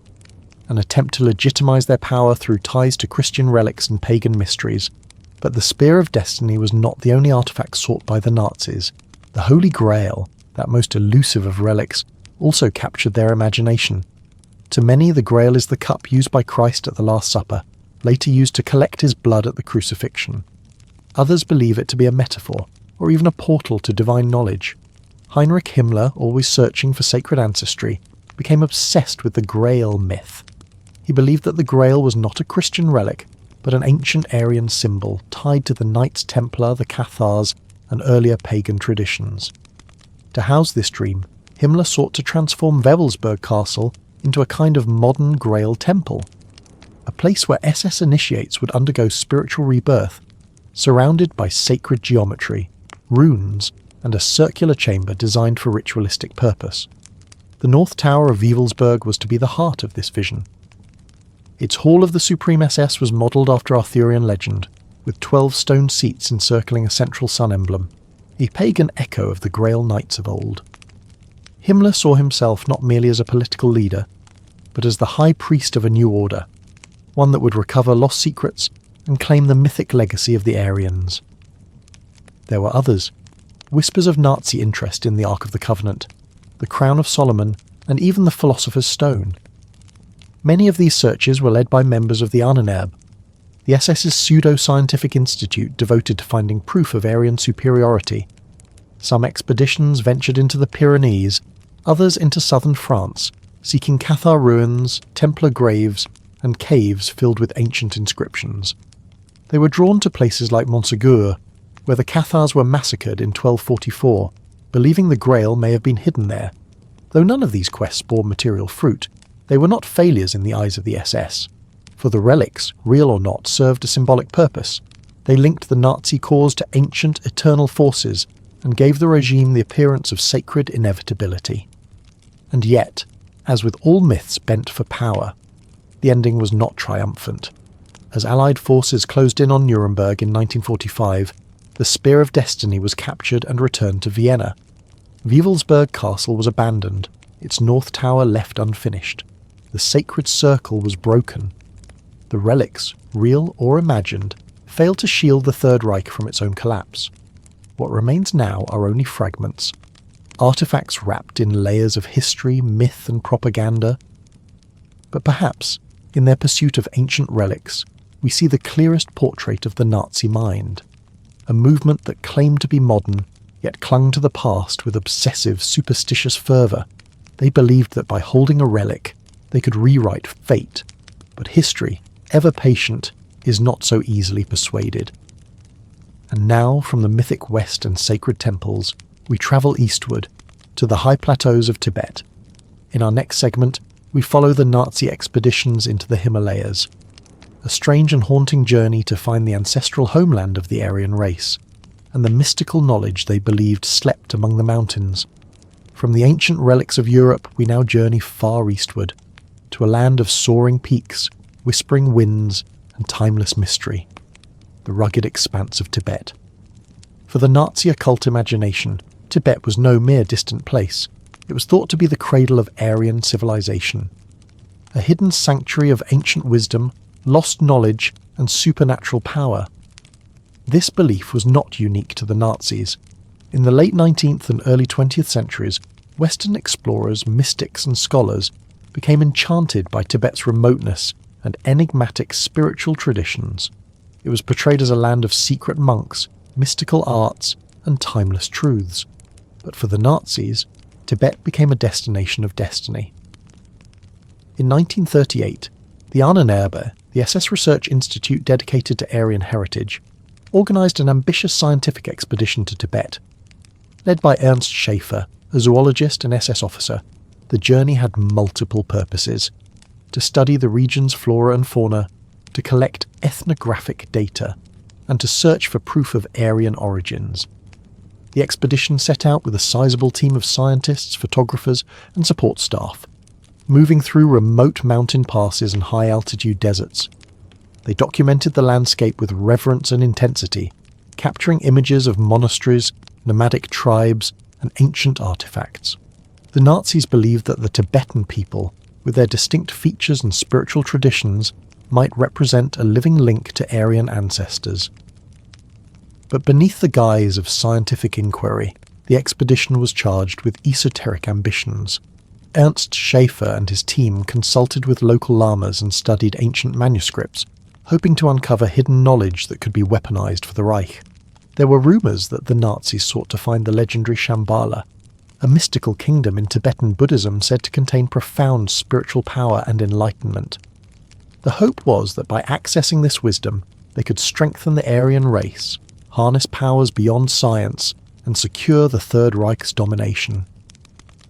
Speaker 1: an attempt to legitimize their power through ties to Christian relics and pagan mysteries. But the Spear of Destiny was not the only artifact sought by the Nazis. The Holy Grail, that most elusive of relics, also captured their imagination. To many, the Grail is the cup used by Christ at the Last Supper, later used to collect his blood at the crucifixion. Others believe it to be a metaphor, or even a portal to divine knowledge. Heinrich Himmler, always searching for sacred ancestry, became obsessed with the Grail myth. He believed that the Grail was not a Christian relic, but an ancient Aryan symbol tied to the Knights Templar, the Cathars, and earlier pagan traditions. To house this dream, Himmler sought to transform Wewelsburg Castle into a kind of modern Grail temple, a place where SS initiates would undergo spiritual rebirth, surrounded by sacred geometry, runes, and a circular chamber designed for ritualistic purpose. The North Tower of Wewelsburg was to be the heart of this vision. Its Hall of the Supreme SS was modelled after Arthurian legend, with 12 stone seats encircling a central sun emblem, a pagan echo of the Grail Knights of old. Himmler saw himself not merely as a political leader, but as the high priest of a new order, one that would recover lost secrets and claim the mythic legacy of the Aryans. There were others, whispers of Nazi interest in the Ark of the Covenant, the Crown of Solomon, and even the Philosopher's Stone. Many of these searches were led by members of the Ahnenerbe, the SS's pseudo-scientific institute devoted to finding proof of Aryan superiority. Some expeditions ventured into the Pyrenees, others into southern France, seeking Cathar ruins, Templar graves, and caves filled with ancient inscriptions. They were drawn to places like Montségur, where the Cathars were massacred in 1244, believing the Grail may have been hidden there. Though none of these quests bore material fruit, they were not failures in the eyes of the SS. For the relics, real or not, served a symbolic purpose. They linked the Nazi cause to ancient, eternal forces and gave the regime the appearance of sacred inevitability. And yet, as with all myths bent for power, the ending was not triumphant. As Allied forces closed in on Nuremberg in 1945, the Spear of Destiny was captured and returned to Vienna. Wewelsburg Castle was abandoned, its north tower left unfinished. The sacred circle was broken. The relics, real or imagined, failed to shield the Third Reich from its own collapse. What remains now are only fragments, artifacts wrapped in layers of history, myth and propaganda. But perhaps, in their pursuit of ancient relics, we see the clearest portrait of the Nazi mind, a movement that claimed to be modern, yet clung to the past with obsessive, superstitious fervour. They believed that by holding a relic, they could rewrite fate, but history, ever patient, is not so easily persuaded. And now, from the mythic West and sacred temples, we travel eastward, to the high plateaus of Tibet. In our next segment, we follow the Nazi expeditions into the Himalayas, a strange and haunting journey to find the ancestral homeland of the Aryan race, and the mystical knowledge they believed slept among the mountains. From the ancient relics of Europe, we now journey far eastward, to a land of soaring peaks, whispering winds, and timeless mystery, the rugged expanse of Tibet. For the Nazi occult imagination, Tibet was no mere distant place. It was thought to be the cradle of Aryan civilization, a hidden sanctuary of ancient wisdom, lost knowledge, and supernatural power. This belief was not unique to the Nazis. In the late 19th and early 20th centuries, Western explorers, mystics, and scholars became enchanted by Tibet's remoteness and enigmatic spiritual traditions. It was portrayed as a land of secret monks, mystical arts, and timeless truths. But for the Nazis, Tibet became a destination of destiny. In 1938, the Ahnenerbe, the SS research institute dedicated to Aryan heritage, organised an ambitious scientific expedition to Tibet. Led by Ernst Schaefer, a zoologist and SS officer, the journey had multiple purposes: to study the region's flora and fauna, to collect ethnographic data, and to search for proof of Aryan origins. The expedition set out with a sizable team of scientists, photographers, and support staff, moving through remote mountain passes and high-altitude deserts. They documented the landscape with reverence and intensity, capturing images of monasteries, nomadic tribes, and ancient artifacts. The Nazis believed that the Tibetan people with their distinct features and spiritual traditions, might represent a living link to Aryan ancestors. But beneath the guise of scientific inquiry, the expedition was charged with esoteric ambitions. Ernst Schaefer and his team consulted with local lamas and studied ancient manuscripts, hoping to uncover hidden knowledge that could be weaponized for the Reich. There were rumors that the Nazis sought to find the legendary Shambhala, a mystical kingdom in Tibetan Buddhism said to contain profound spiritual power and enlightenment. The hope was that by accessing this wisdom, they could strengthen the Aryan race, harness powers beyond science, and secure the Third Reich's domination.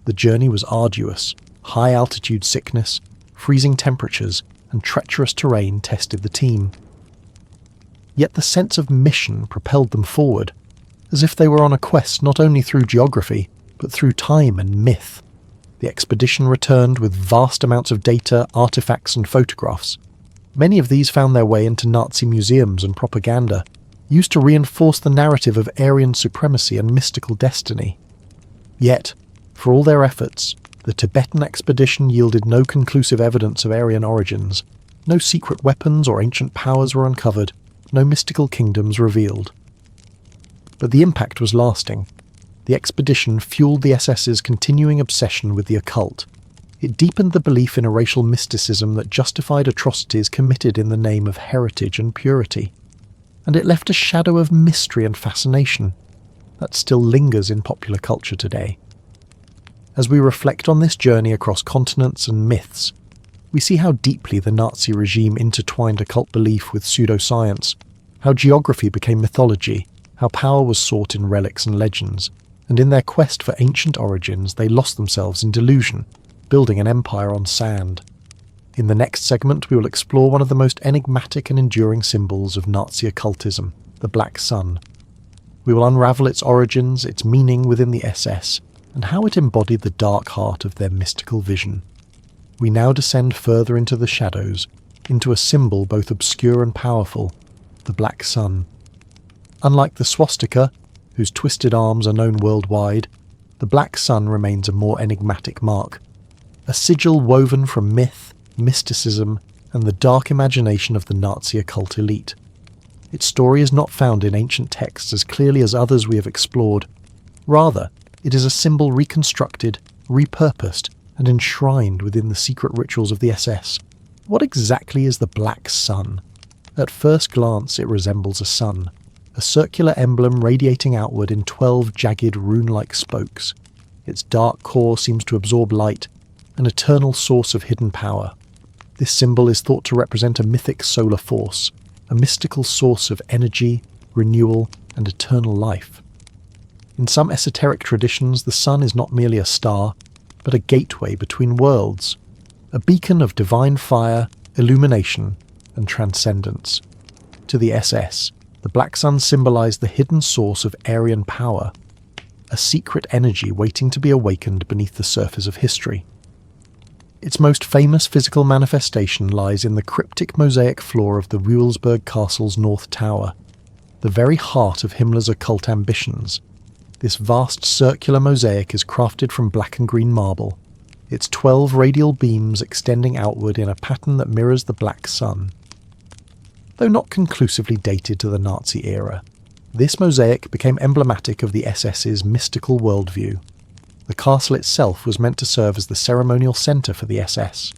Speaker 1: The journey was arduous. High-altitude sickness, freezing temperatures, and treacherous terrain tested the team. Yet the sense of mission propelled them forward, as if they were on a quest not only through geography, but through time and myth. The expedition returned with vast amounts of data, artifacts, and photographs. Many of these found their way into Nazi museums and propaganda, used to reinforce the narrative of Aryan supremacy and mystical destiny. Yet, for all their efforts, the Tibetan expedition yielded no conclusive evidence of Aryan origins. No secret weapons or ancient powers were uncovered, no mystical kingdoms revealed. But the impact was lasting. The expedition fueled the SS's continuing obsession with the occult. It deepened the belief in a racial mysticism that justified atrocities committed in the name of heritage and purity. And it left a shadow of mystery and fascination that still lingers in popular culture today. As we reflect on this journey across continents and myths, we see how deeply the Nazi regime intertwined occult belief with pseudoscience, how geography became mythology, how power was sought in relics and legends, and in their quest for ancient origins they lost themselves in delusion, building an empire on sand. In the next segment we will explore one of the most enigmatic and enduring symbols of Nazi occultism, the Black Sun. We will unravel its origins, its meaning within the SS, and how it embodied the dark heart of their mystical vision. We now descend further into the shadows, into a symbol both obscure and powerful, the Black Sun. Unlike the swastika, whose twisted arms are known worldwide, the Black Sun remains a more enigmatic mark, a sigil woven from myth, mysticism, and the dark imagination of the Nazi occult elite. Its story is not found in ancient texts as clearly as others we have explored. Rather, it is a symbol reconstructed, repurposed, and enshrined within the secret rituals of the SS. What exactly is the Black Sun? At first glance it resembles a sun, a circular emblem radiating outward in 12 jagged rune-like spokes. Its dark core seems to absorb light, an eternal source of hidden power. This symbol is thought to represent a mythic solar force, a mystical source of energy, renewal, and eternal life. In some esoteric traditions, the sun is not merely a star, but a gateway between worlds, a beacon of divine fire, illumination, and transcendence. To the SS, the Black Sun symbolized the hidden source of Aryan power, a secret energy waiting to be awakened beneath the surface of history. Its most famous physical manifestation lies in the cryptic mosaic floor of the Wuelsburg Castle's North Tower, the very heart of Himmler's occult ambitions. This vast circular mosaic is crafted from black and green marble, its 12 radial beams extending outward in a pattern that mirrors the Black Sun. Though not conclusively dated to the Nazi era, this mosaic became emblematic of the SS's mystical worldview. The castle itself was meant to serve as the ceremonial centre for the SS,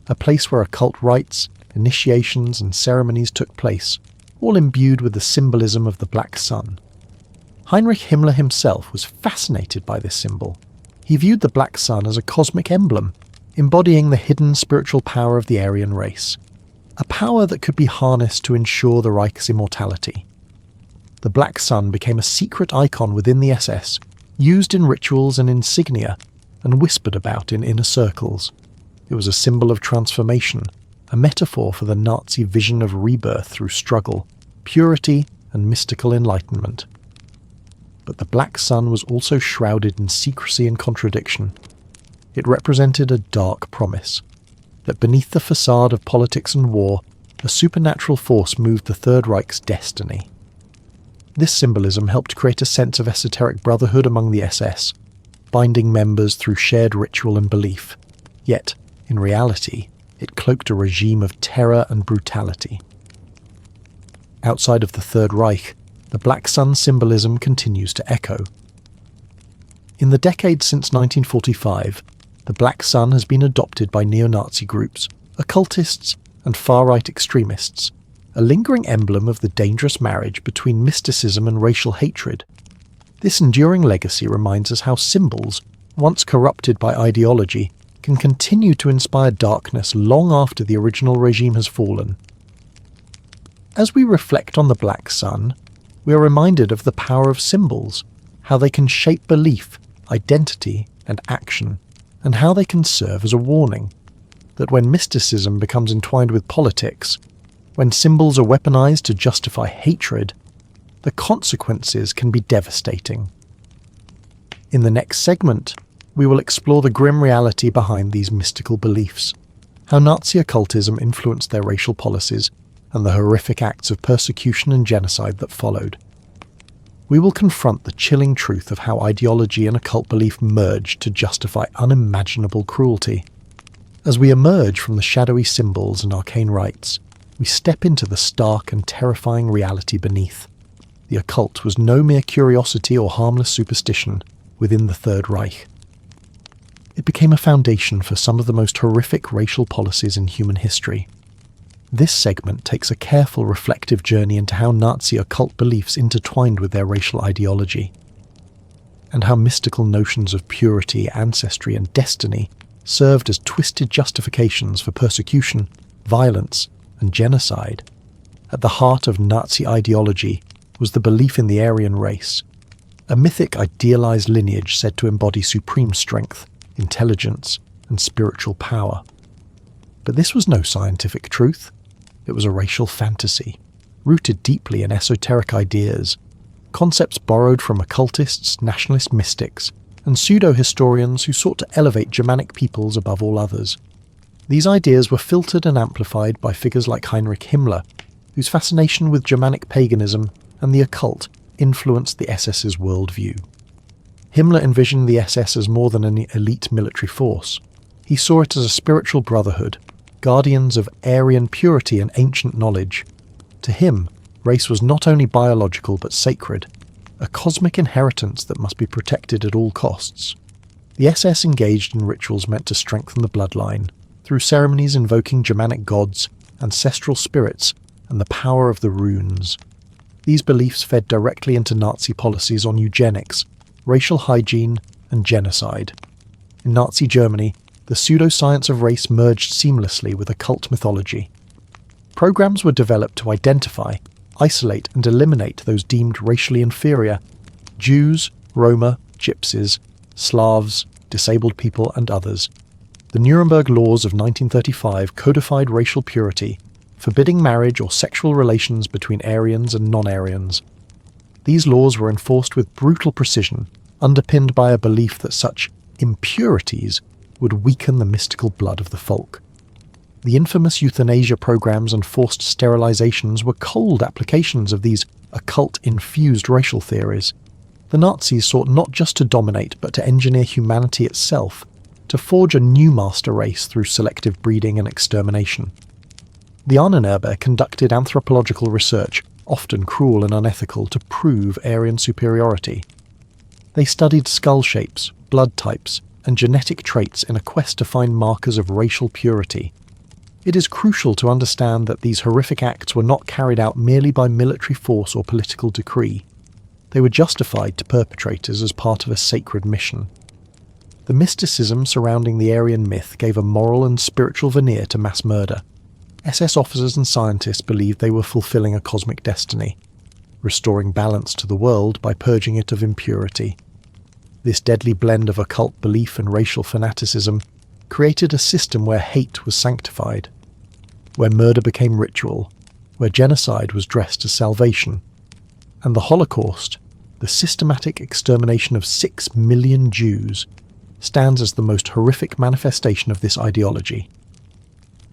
Speaker 1: a place where occult rites, initiations, and ceremonies took place, all imbued with the symbolism of the Black Sun. Heinrich Himmler himself was fascinated by this symbol. He viewed the Black Sun as a cosmic emblem, embodying the hidden spiritual power of the Aryan race, a power that could be harnessed to ensure the Reich's immortality. The Black Sun became a secret icon within the SS, used in rituals and insignia, and whispered about in inner circles. It was a symbol of transformation, a metaphor for the Nazi vision of rebirth through struggle, purity, and mystical enlightenment. But the Black Sun was also shrouded in secrecy and contradiction. It represented a dark promise, that beneath the facade of politics and war, a supernatural force moved the Third Reich's destiny. This symbolism helped create a sense of esoteric brotherhood among the SS, binding members through shared ritual and belief. Yet, In reality, it cloaked a regime of terror and brutality. Outside of the Third Reich, the Black Sun symbolism continues to echo. In the decades since 1945, the Black Sun has been adopted by neo-Nazi groups, occultists, and far-right extremists, a lingering emblem of the dangerous marriage between mysticism and racial hatred. This enduring legacy reminds us how symbols, once corrupted by ideology, can continue to inspire darkness long after the original regime has fallen. As we reflect on the Black Sun, we are reminded of the power of symbols, how they can shape belief, identity, and action, and how they can serve as a warning that when mysticism becomes entwined with politics, when symbols are weaponized to justify hatred, the consequences can be devastating. In the next segment, we will explore the grim reality behind these mystical beliefs, how Nazi occultism influenced their racial policies, and the horrific acts of persecution and genocide that followed. We will confront the chilling truth of how ideology and occult belief merged to justify unimaginable cruelty. As we emerge from the shadowy symbols and arcane rites, we step into the stark and terrifying reality beneath. The occult was no mere curiosity or harmless superstition within the Third Reich. It became a foundation for some of the most horrific racial policies in human history. This segment takes a careful reflective journey into how Nazi occult beliefs intertwined with their racial ideology, and how mystical notions of purity, ancestry, and destiny served as twisted justifications for persecution, violence, and genocide. At the heart of Nazi ideology was the belief in the Aryan race, a mythic idealized lineage said to embody supreme strength, intelligence, and spiritual power. But this was no scientific truth. It was a racial fantasy, rooted deeply in esoteric ideas, concepts borrowed from occultists, nationalist mystics, and pseudo-historians who sought to elevate Germanic peoples above all others. These ideas were filtered and amplified by figures like Heinrich Himmler, whose fascination with Germanic paganism and the occult influenced the SS's worldview. Himmler envisioned the SS as more than an elite military force. He saw it as a spiritual brotherhood, guardians of Aryan purity and ancient knowledge. To him, race was not only biological but sacred, a cosmic inheritance that must be protected at all costs. The SS engaged in rituals meant to strengthen the bloodline, through ceremonies invoking Germanic gods, ancestral spirits, and the power of the runes. These beliefs fed directly into Nazi policies on eugenics, racial hygiene, and genocide. In Nazi Germany, the pseudoscience of race merged seamlessly with occult mythology. Programs were developed to identify, isolate, and eliminate those deemed racially inferior: Jews, Roma, Gypsies, Slavs, disabled people, and others. The Nuremberg laws of 1935 codified racial purity, forbidding marriage or sexual relations between Aryans and non-Aryans. These laws were enforced with brutal precision, underpinned by a belief that such impurities would weaken the mystical blood of the folk. The infamous euthanasia programs and forced sterilizations were cold applications of these occult-infused racial theories. The Nazis sought not just to dominate but to engineer humanity itself, to forge a new master race through selective breeding and extermination. The Ahnenerbe conducted anthropological research, often cruel and unethical, to prove Aryan superiority. They studied skull shapes, blood types, and genetic traits in a quest to find markers of racial purity. It is crucial to understand that these horrific acts were not carried out merely by military force or political decree. They were justified to perpetrators as part of a sacred mission. The mysticism surrounding the Aryan myth gave a moral and spiritual veneer to mass murder. SS officers and scientists believed they were fulfilling a cosmic destiny, restoring balance to the world by purging it of impurity. This deadly blend of occult belief and racial fanaticism created a system where hate was sanctified, where murder became ritual, where genocide was dressed as salvation, and the Holocaust, the systematic extermination of 6 million Jews, stands as the most horrific manifestation of this ideology.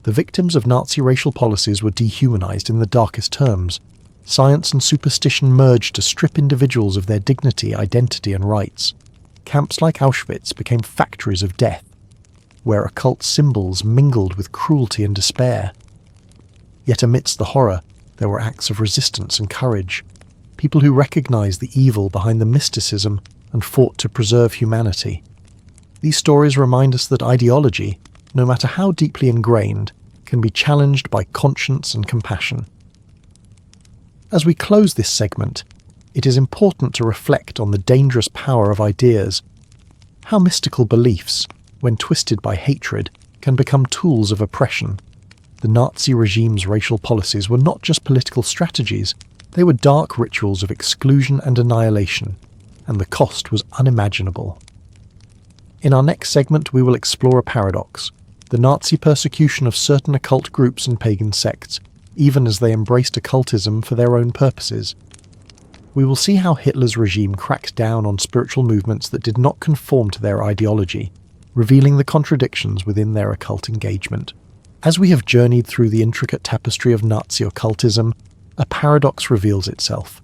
Speaker 1: The victims of Nazi racial policies were dehumanized in the darkest terms. Science and superstition merged to strip individuals of their dignity, identity, and rights. Camps like Auschwitz became factories of death. where occult symbols mingled with cruelty and despair. Yet amidst the horror, there were acts of resistance and courage, people who recognized the evil behind the mysticism and fought to preserve humanity. These stories remind us that ideology, no matter how deeply ingrained, can be challenged by conscience and compassion. As we close this segment, it is important to reflect on the dangerous power of ideas, how mystical beliefs, when twisted by hatred, can become tools of oppression. The Nazi regime's racial policies were not just political strategies, they were dark rituals of exclusion and annihilation, and the cost was unimaginable. In our next segment, we will explore a paradox: the Nazi persecution of certain occult groups and pagan sects, even as they embraced occultism for their own purposes. We will see how Hitler's regime cracked down on spiritual movements that did not conform to their ideology, revealing the contradictions within their occult engagement. As we have journeyed through the intricate tapestry of Nazi occultism, a paradox reveals itself.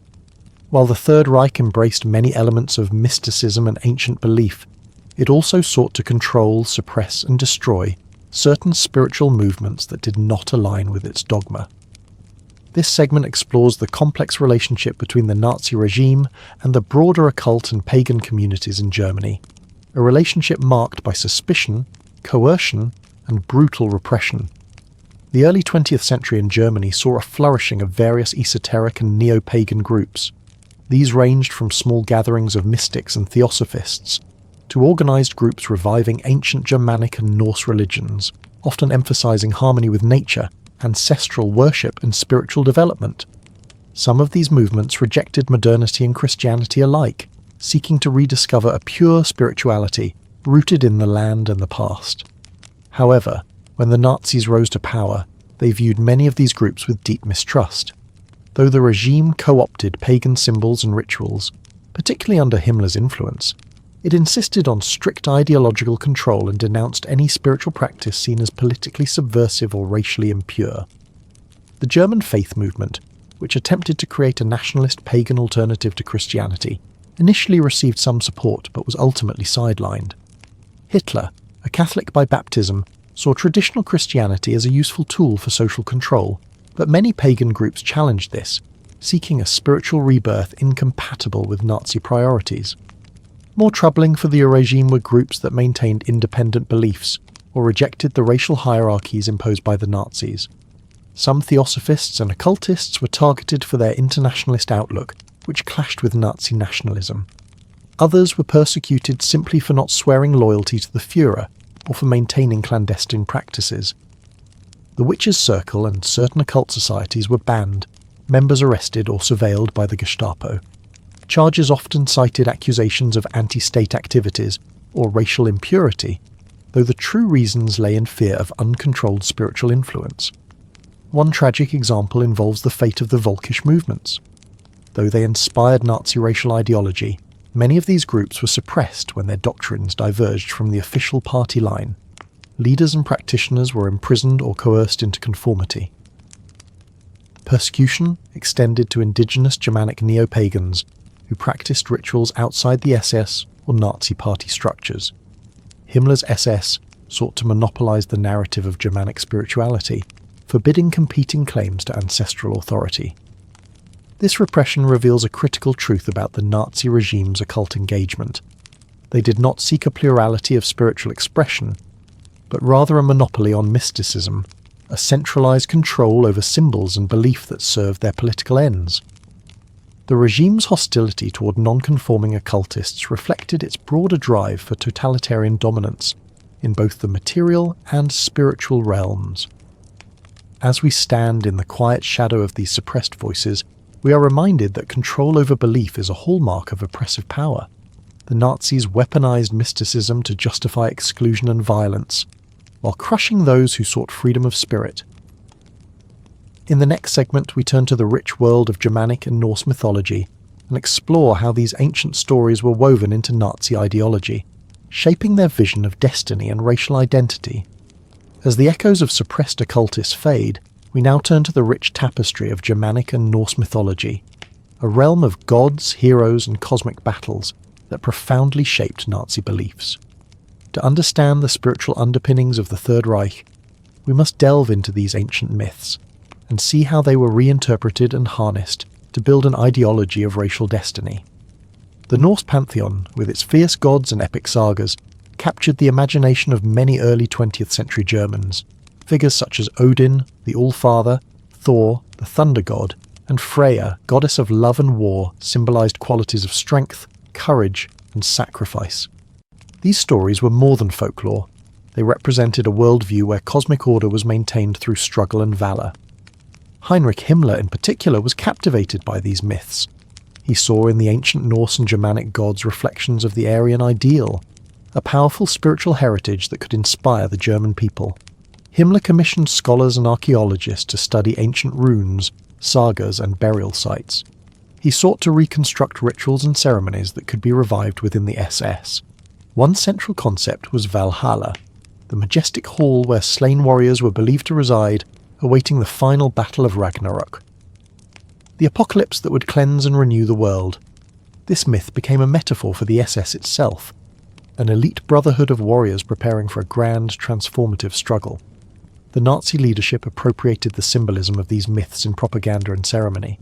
Speaker 1: While the Third Reich embraced many elements of mysticism and ancient belief, it also sought to control, suppress, and destroy certain spiritual movements that did not align with its dogma. This segment explores the complex relationship between the Nazi regime and the broader occult and pagan communities in Germany, a relationship marked by suspicion, coercion, and brutal repression. The early 20th century in Germany saw a flourishing of various esoteric and neo-pagan groups. These ranged from small gatherings of mystics and theosophists to organized groups reviving ancient Germanic and Norse religions, often emphasizing harmony with nature, ancestral worship, and spiritual development. Some of these movements rejected modernity and Christianity alike, seeking to rediscover a pure spirituality rooted in the land and the past. However, when the Nazis rose to power, they viewed many of these groups with deep mistrust. Though the regime co-opted pagan symbols and rituals, particularly under Himmler's influence, it insisted on strict ideological control and denounced any spiritual practice seen as politically subversive or racially impure. The German faith movement, which attempted to create a nationalist pagan alternative to Christianity, initially received some support but was ultimately sidelined. Hitler, a Catholic by baptism, saw traditional Christianity as a useful tool for social control, but many pagan groups challenged this, seeking a spiritual rebirth incompatible with Nazi priorities. More troubling for the regime were groups that maintained independent beliefs or rejected the racial hierarchies imposed by the Nazis. Some theosophists and occultists were targeted for their internationalist outlook, which clashed with Nazi nationalism. Others were persecuted simply for not swearing loyalty to the Führer or for maintaining clandestine practices. The Witches' Circle and certain occult societies were banned, members arrested or surveilled by the Gestapo. Charges often cited accusations of anti-state activities or racial impurity, though the true reasons lay in fear of uncontrolled spiritual influence. One tragic example involves the fate of the Volkisch movements. Though they inspired Nazi racial ideology, many of these groups were suppressed when their doctrines diverged from the official party line. Leaders and practitioners were imprisoned or coerced into conformity. Persecution extended to indigenous Germanic neo-pagans who practiced rituals outside the SS or Nazi party structures. Himmler's SS sought to monopolize the narrative of Germanic spirituality, forbidding competing claims to ancestral authority. This repression reveals a critical truth about the Nazi regime's occult engagement. They did not seek a plurality of spiritual expression, but rather a monopoly on mysticism, a centralized control over symbols and belief that served their political ends. The regime's hostility toward non-conforming occultists reflected its broader drive for totalitarian dominance in both the material and spiritual realms. As we stand in the quiet shadow of these suppressed voices, we are reminded that control over belief is a hallmark of oppressive power. The Nazis weaponized mysticism to justify exclusion and violence, while crushing those who sought freedom of spirit. In the next segment, we turn to the rich world of Germanic and Norse mythology and explore how these ancient stories were woven into Nazi ideology, shaping their vision of destiny and racial identity. As the echoes of suppressed occultists fade, we now turn to the rich tapestry of Germanic and Norse mythology, a realm of gods, heroes, and cosmic battles that profoundly shaped Nazi beliefs. To understand the spiritual underpinnings of the Third Reich, we must delve into these ancient myths and see how they were reinterpreted and harnessed to build an ideology of racial destiny. The Norse pantheon, with its fierce gods and epic sagas, captured the imagination of many early 20th century Germans. Figures such as Odin, the All-Father, Thor, the Thunder God, and Freya, goddess of love and war, symbolized qualities of strength, courage, and sacrifice. These stories were more than folklore. They represented a worldview where cosmic order was maintained through struggle and valor. Heinrich Himmler in particular was captivated by these myths. He saw in the ancient Norse and Germanic gods reflections of the Aryan ideal, a powerful spiritual heritage that could inspire the German people. Himmler commissioned scholars and archaeologists to study ancient runes, sagas, and burial sites. He sought to reconstruct rituals and ceremonies that could be revived within the SS. One central concept was Valhalla, the majestic hall where slain warriors were believed to reside, awaiting the final battle of Ragnarok. The apocalypse that would cleanse and renew the world. This myth became a metaphor for the SS itself, an elite brotherhood of warriors preparing for a grand, transformative struggle. The Nazi leadership appropriated the symbolism of these myths in propaganda and ceremony.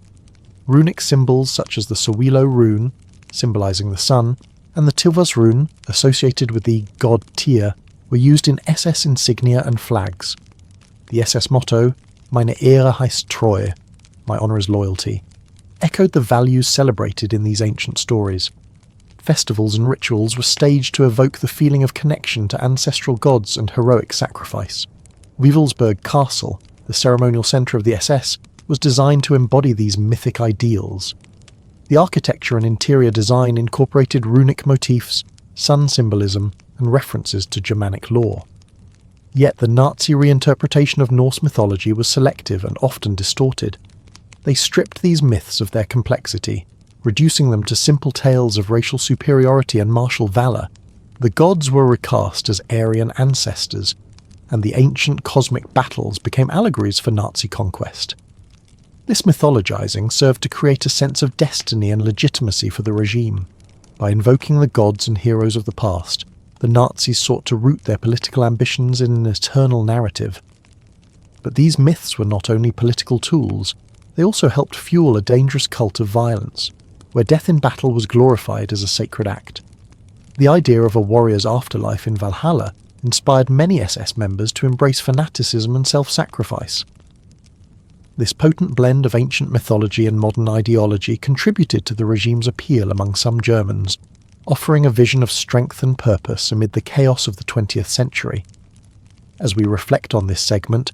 Speaker 1: Runic symbols such as the Sowilo rune, symbolizing the sun, and the Tivos rune, associated with the god Tyr, were used in SS insignia and flags. The SS motto, Meine Ehre heißt Treue, my honour is loyalty, echoed the values celebrated in these ancient stories. Festivals and rituals were staged to evoke the feeling of connection to ancestral gods and heroic sacrifice. Wewelsburg Castle, the ceremonial centre of the SS, was designed to embody these mythic ideals. The architecture and interior design incorporated runic motifs, sun symbolism, and references to Germanic lore. Yet the Nazi reinterpretation of Norse mythology was selective and often distorted. They stripped these myths of their complexity, reducing them to simple tales of racial superiority and martial valour. The gods were recast as Aryan ancestors, and the ancient cosmic battles became allegories for Nazi conquest. This mythologizing served to create a sense of destiny and legitimacy for the regime. By invoking the gods and heroes of the past, the Nazis sought to root their political ambitions in an eternal narrative. But these myths were not only political tools, they also helped fuel a dangerous cult of violence, where death in battle was glorified as a sacred act. The idea of a warrior's afterlife in Valhalla inspired many SS members to embrace fanaticism and self-sacrifice. This potent blend of ancient mythology and modern ideology contributed to the regime's appeal among some Germans, offering a vision of strength and purpose amid the chaos of the 20th century. As we reflect on this segment,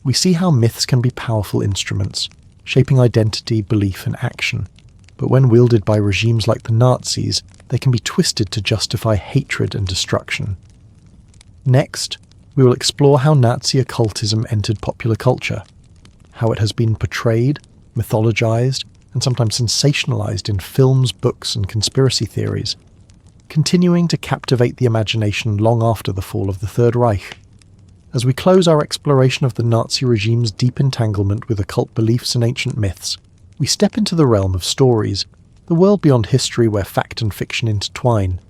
Speaker 1: we see how myths can be powerful instruments, shaping identity, belief, and action. But when wielded by regimes like the Nazis, they can be twisted to justify hatred and destruction. Next, we will explore how Nazi occultism entered popular culture, how it has been portrayed, mythologized, and sometimes sensationalized in films, books, and conspiracy theories, continuing to captivate the imagination long after the fall of the Third Reich. As we close our exploration of the Nazi regime's deep entanglement with occult beliefs and ancient myths, we step into the realm of stories, the world beyond history where fact and fiction intertwine.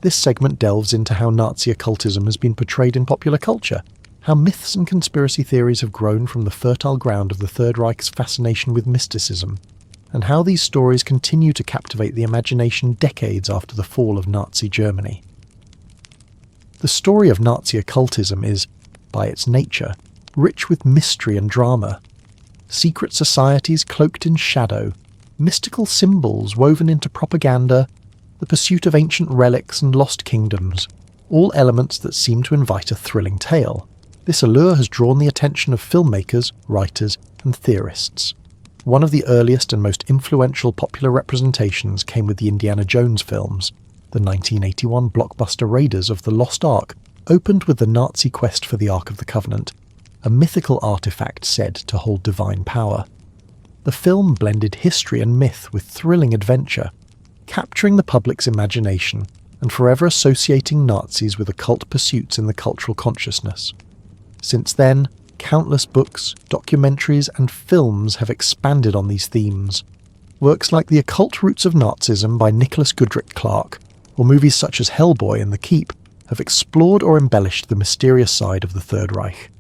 Speaker 1: This segment delves into how Nazi occultism has been portrayed in popular culture, how myths and conspiracy theories have grown from the fertile ground of the Third Reich's fascination with mysticism, and how these stories continue to captivate the imagination decades after the fall of Nazi Germany. The story of Nazi occultism is, by its nature, rich with mystery and drama. Secret societies cloaked in shadow, mystical symbols woven into propaganda, the pursuit of ancient relics and lost kingdoms, all elements that seem to invite a thrilling tale. This allure has drawn the attention of filmmakers, writers, and theorists. One of the earliest and most influential popular representations came with the Indiana Jones films. The 1981 blockbuster Raiders of the Lost Ark opened with the Nazi quest for the Ark of the Covenant, a mythical artifact said to hold divine power. The film blended history and myth with thrilling adventure, capturing the public's imagination and forever associating Nazis with occult pursuits in the cultural consciousness. Since then, countless books, documentaries, and films have expanded on these themes. Works like The Occult Roots of Nazism by Nicholas Goodrick Clarke, or movies such as Hellboy and The Keep, have explored or embellished the mysterious side of the Third Reich.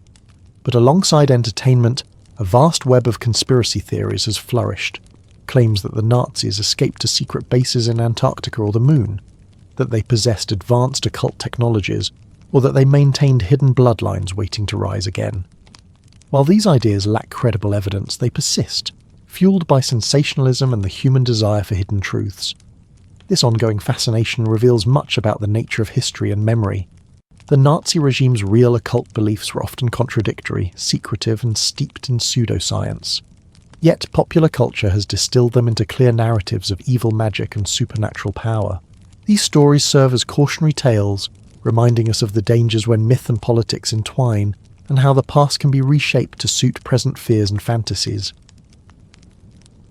Speaker 1: But alongside entertainment, a vast web of conspiracy theories has flourished. Claims that the Nazis escaped to secret bases in Antarctica or the Moon, that they possessed advanced occult technologies, or that they maintained hidden bloodlines waiting to rise again. While these ideas lack credible evidence, they persist, fueled by sensationalism and the human desire for hidden truths. This ongoing fascination reveals much about the nature of history and memory. The Nazi regime's real occult beliefs were often contradictory, secretive, and steeped in pseudoscience. Yet popular culture has distilled them into clear narratives of evil magic and supernatural power. These stories serve as cautionary tales, reminding us of the dangers when myth and politics entwine, and how the past can be reshaped to suit present fears and fantasies.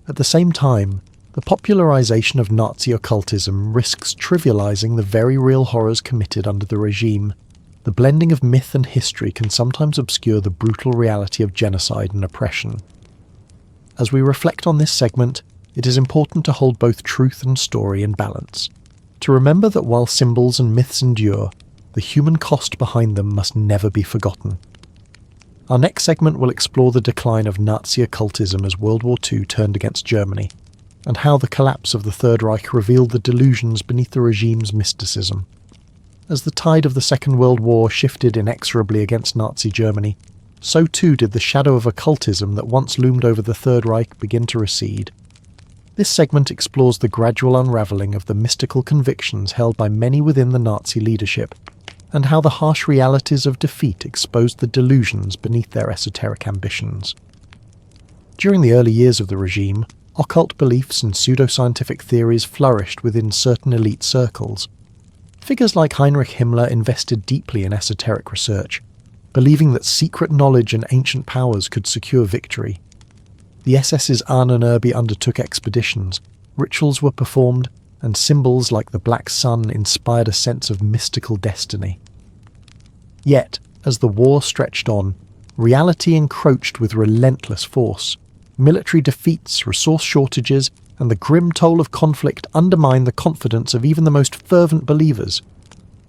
Speaker 1: At the same time, the popularization of Nazi occultism risks trivializing the very real horrors committed under the regime. The blending of myth and history can sometimes obscure the brutal reality of genocide and oppression. As we reflect on this segment, it is important to hold both truth and story in balance, to remember that while symbols and myths endure, the human cost behind them must never be forgotten. Our next segment will explore the decline of Nazi occultism as World War II turned against Germany, and how the collapse of the Third Reich revealed the delusions beneath the regime's mysticism. As the tide of the Second World War shifted inexorably against Nazi Germany, so too did the shadow of occultism that once loomed over the Third Reich begin to recede. This segment explores the gradual unravelling of the mystical convictions held by many within the Nazi leadership, and how the harsh realities of defeat exposed the delusions beneath their esoteric ambitions. During the early years of the regime, occult beliefs and pseudoscientific theories flourished within certain elite circles. Figures like Heinrich Himmler invested deeply in esoteric research, believing that secret knowledge and ancient powers could secure victory. The SS's Ahnenerbe undertook expeditions, rituals were performed, and symbols like the Black Sun inspired a sense of mystical destiny. Yet, as the war stretched on, reality encroached with relentless force. Military defeats, resource shortages, and the grim toll of conflict undermined the confidence of even the most fervent believers.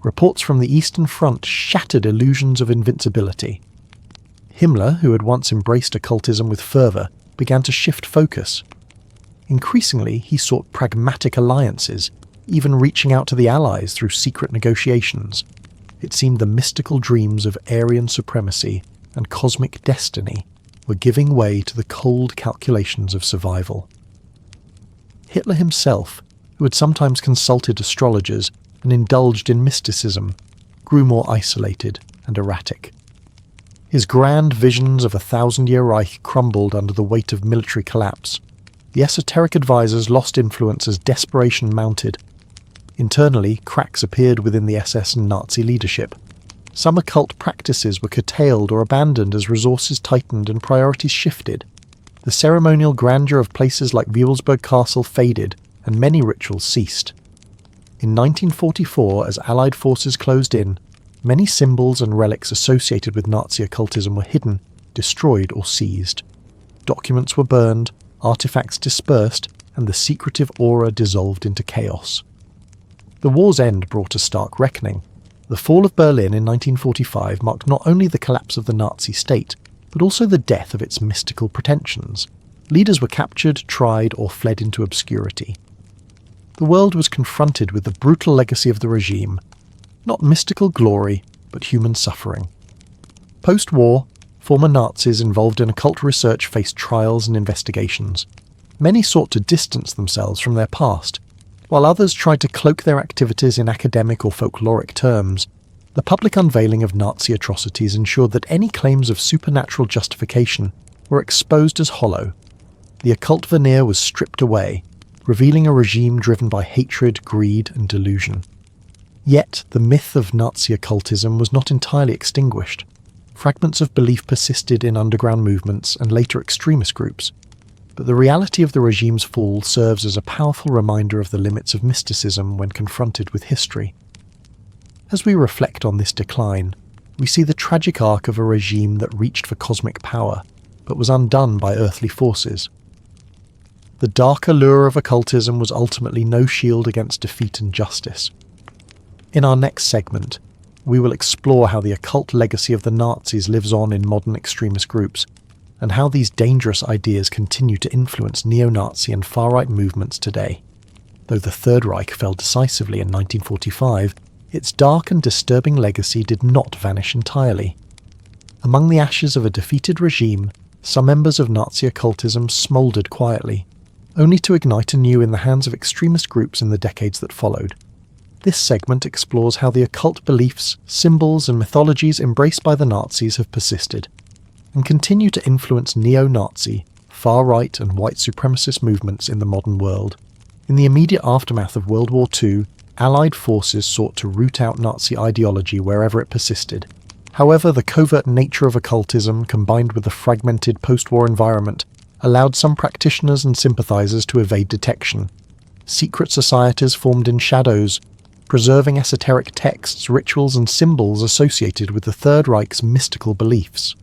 Speaker 1: Reports from the Eastern Front shattered illusions of invincibility. Himmler, who had once embraced occultism with fervour, began to shift focus. Increasingly, he sought pragmatic alliances, even reaching out to the Allies through secret negotiations. It seemed the mystical dreams of Aryan supremacy and cosmic destiny were giving way to the cold calculations of survival. Hitler himself, who had sometimes consulted astrologers and indulged in mysticism, grew more isolated and erratic. His grand visions of a 1,000-year Reich crumbled under the weight of military collapse. The esoteric advisors lost influence as desperation mounted. Internally, cracks appeared within the SS and Nazi leadership. Some occult practices were curtailed or abandoned as resources tightened and priorities shifted. The ceremonial grandeur of places like Wuelsburg Castle faded, and many rituals ceased. In 1944, as Allied forces closed in, many symbols and relics associated with Nazi occultism were hidden, destroyed or seized. Documents were burned, artifacts dispersed, and the secretive aura dissolved into chaos. The war's end brought a stark reckoning. The fall of Berlin in 1945 marked not only the collapse of the Nazi state, but also the death of its mystical pretensions. Leaders were captured, tried, or fled into obscurity. The world was confronted with the brutal legacy of the regime, not mystical glory, but human suffering. Post-war, former Nazis involved in occult research faced trials and investigations. Many sought to distance themselves from their past, while others tried to cloak their activities in academic or folkloric terms. The public unveiling of Nazi atrocities ensured that any claims of supernatural justification were exposed as hollow. The occult veneer was stripped away, revealing a regime driven by hatred, greed, and delusion. Yet, the myth of Nazi occultism was not entirely extinguished. Fragments of belief persisted in underground movements and later extremist groups, but the reality of the regime's fall serves as a powerful reminder of the limits of mysticism when confronted with history. As we reflect on this decline, we see the tragic arc of a regime that reached for cosmic power, but was undone by earthly forces. The dark allure of occultism was ultimately no shield against defeat and justice. In our next segment, we will explore how the occult legacy of the Nazis lives on in modern extremist groups, and how these dangerous ideas continue to influence neo-Nazi and far-right movements today. Though the Third Reich fell decisively in 1945, its dark and disturbing legacy did not vanish entirely. Among the ashes of a defeated regime, some members of Nazi occultism smouldered quietly, only to ignite anew in the hands of extremist groups in the decades that followed. This segment explores how the occult beliefs, symbols and mythologies embraced by the Nazis have persisted, and continue to influence neo-Nazi, far-right and white supremacist movements in the modern world. In the immediate aftermath of World War II, Allied forces sought to root out Nazi ideology wherever it persisted. However, the covert nature of occultism, combined with the fragmented post-war environment, allowed some practitioners and sympathizers to evade detection. Secret societies formed in shadows, preserving esoteric texts, rituals and symbols associated with the Third Reich's mystical beliefs.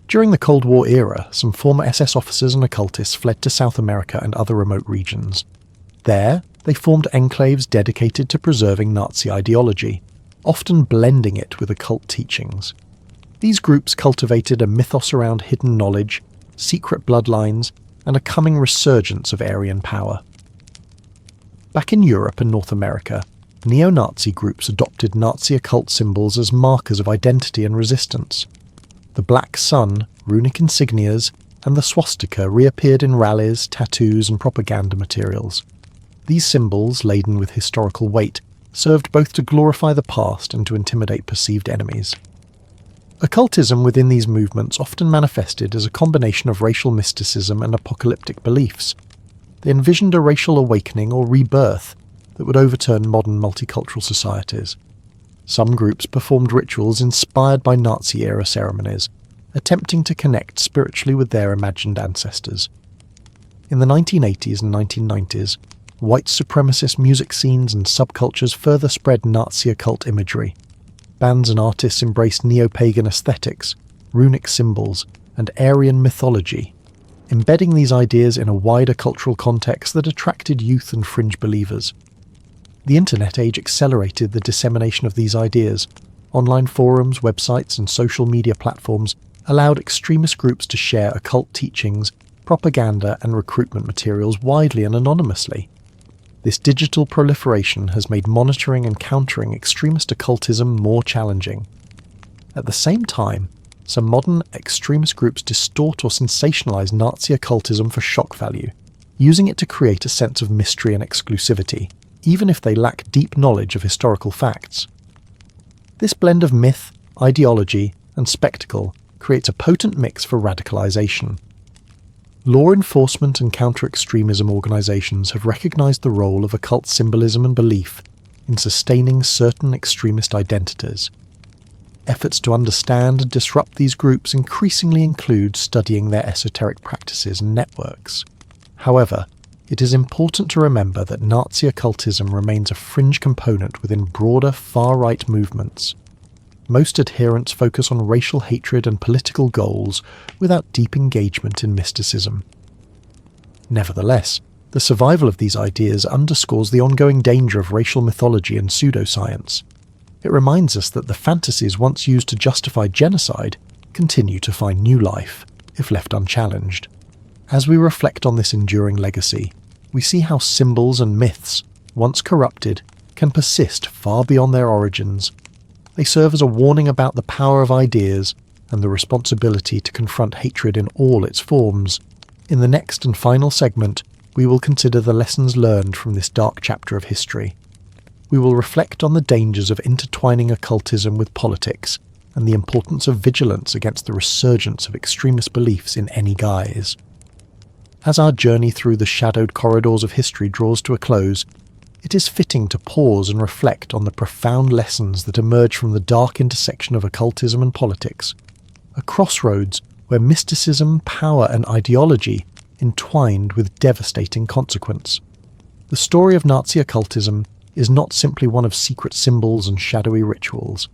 Speaker 1: During the Cold War era, some former SS officers and occultists fled to South America and other remote regions. There, they formed enclaves dedicated to preserving Nazi ideology, often blending it with occult teachings. These groups cultivated a mythos around hidden knowledge, secret bloodlines, and a coming resurgence of Aryan power. Back in Europe and North America, neo-Nazi groups adopted Nazi occult symbols as markers of identity and resistance. The black sun, runic insignias, and the swastika reappeared in rallies, tattoos, and propaganda materials. These symbols, laden with historical weight, served both to glorify the past and to intimidate perceived enemies. Occultism within these movements often manifested as a combination of racial mysticism and apocalyptic beliefs. They envisioned a racial awakening or rebirth that would overturn modern multicultural societies. Some groups performed rituals inspired by Nazi-era ceremonies, attempting to connect spiritually with their imagined ancestors. In the 1980s and 1990s, white supremacist music scenes and subcultures further spread Nazi occult imagery. Bands and artists embraced neo-pagan aesthetics, runic symbols, and Aryan mythology, embedding these ideas in a wider cultural context that attracted youth and fringe believers. The internet age accelerated the dissemination of these ideas. Online forums, websites, and social media platforms allowed extremist groups to share occult teachings, propaganda, and recruitment materials widely and anonymously. This digital proliferation has made monitoring and countering extremist occultism more challenging. At the same time, some modern extremist groups distort or sensationalize Nazi occultism for shock value, using it to create a sense of mystery and exclusivity, even if they lack deep knowledge of historical facts. This blend of myth, ideology, and spectacle creates a potent mix for radicalization. Law enforcement and counter-extremism organizations have recognized the role of occult symbolism and belief in sustaining certain extremist identities. Efforts to understand and disrupt these groups increasingly include studying their esoteric practices and networks. However, it is important to remember that Nazi occultism remains a fringe component within broader far-right movements. Most adherents focus on racial hatred and political goals without deep engagement in mysticism. Nevertheless, the survival of these ideas underscores the ongoing danger of racial mythology and pseudoscience. It reminds us that the fantasies once used to justify genocide continue to find new life, if left unchallenged. As we reflect on this enduring legacy, we see how symbols and myths, once corrupted, can persist far beyond their origins. They serve as a warning about the power of ideas and the responsibility to confront hatred in all its forms. In the next and final segment, we will consider the lessons learned from this dark chapter of history. We will reflect on the dangers of intertwining occultism with politics and the importance of vigilance against the resurgence of extremist beliefs in any guise. As our journey through the shadowed corridors of history draws to a close, it is fitting to pause and reflect on the profound lessons that emerge from the dark intersection of occultism and politics, a crossroads where mysticism, power, and ideology entwined with devastating consequence. The story of Nazi occultism is not simply one of secret symbols and shadowy rituals.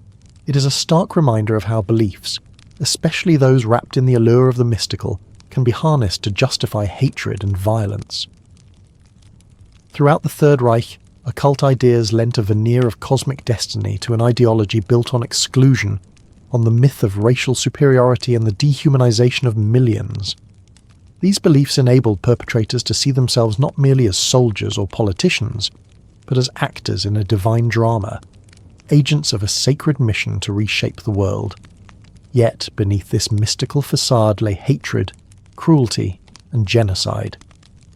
Speaker 1: It is a stark reminder of how beliefs, especially those wrapped in the allure of the mystical, can be harnessed to justify hatred and violence. Throughout the Third Reich, occult ideas lent a veneer of cosmic destiny to an ideology built on exclusion, on the myth of racial superiority and the dehumanization of millions. These beliefs enabled perpetrators to see themselves not merely as soldiers or politicians, but as actors in a divine drama, agents of a sacred mission to reshape the world. Yet, beneath this mystical facade lay hatred, cruelty, and genocide.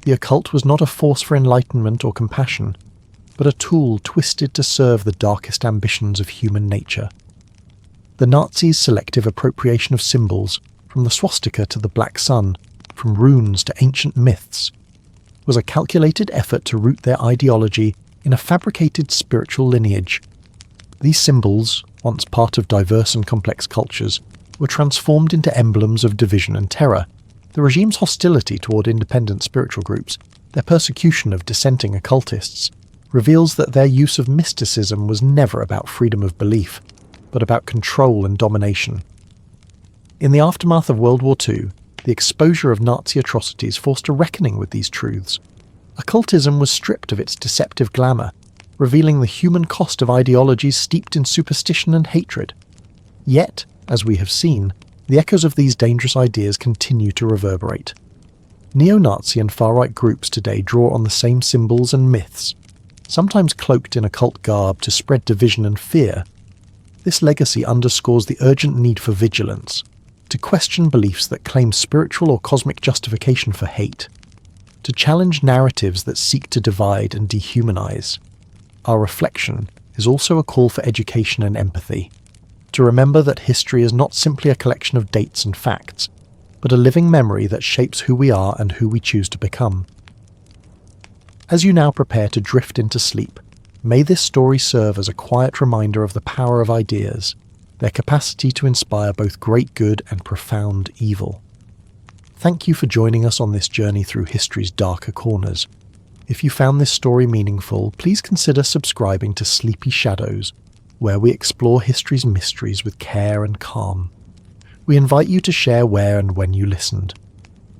Speaker 1: The occult was not a force for enlightenment or compassion, but a tool twisted to serve the darkest ambitions of human nature. The Nazis' selective appropriation of symbols, from the swastika to the black sun, from runes to ancient myths, was a calculated effort to root their ideology in a fabricated spiritual lineage. These symbols, once part of diverse and complex cultures, were transformed into emblems of division and terror. The regime's hostility toward independent spiritual groups, their persecution of dissenting occultists, reveals that their use of mysticism was never about freedom of belief, but about control and domination. In the aftermath of World War II, the exposure of Nazi atrocities forced a reckoning with these truths. Occultism was stripped of its deceptive glamour, revealing the human cost of ideologies steeped in superstition and hatred. Yet, as we have seen, the echoes of these dangerous ideas continue to reverberate. Neo-Nazi and far-right groups today draw on the same symbols and myths, sometimes cloaked in occult garb to spread division and fear. This legacy underscores the urgent need for vigilance, to question beliefs that claim spiritual or cosmic justification for hate, to challenge narratives that seek to divide and dehumanize. Our reflection is also a call for education and empathy, to remember that history is not simply a collection of dates and facts, but a living memory that shapes who we are and who we choose to become. As you now prepare to drift into sleep, may this story serve as a quiet reminder of the power of ideas, their capacity to inspire both great good and profound evil. Thank you for joining us on this journey through history's darker corners. If you found this story meaningful, please consider subscribing to Sleepy Shadows, where we explore history's mysteries with care and calm. We invite you to share where and when you listened.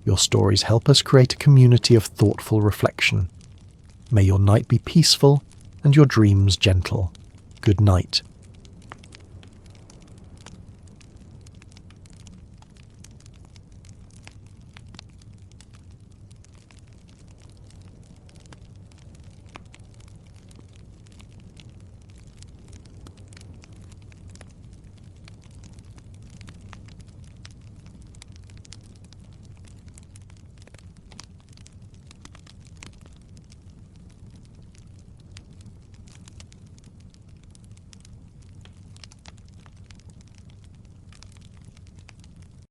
Speaker 1: Your stories help us create a community of thoughtful reflection. May your night be peaceful and your dreams gentle. Good night.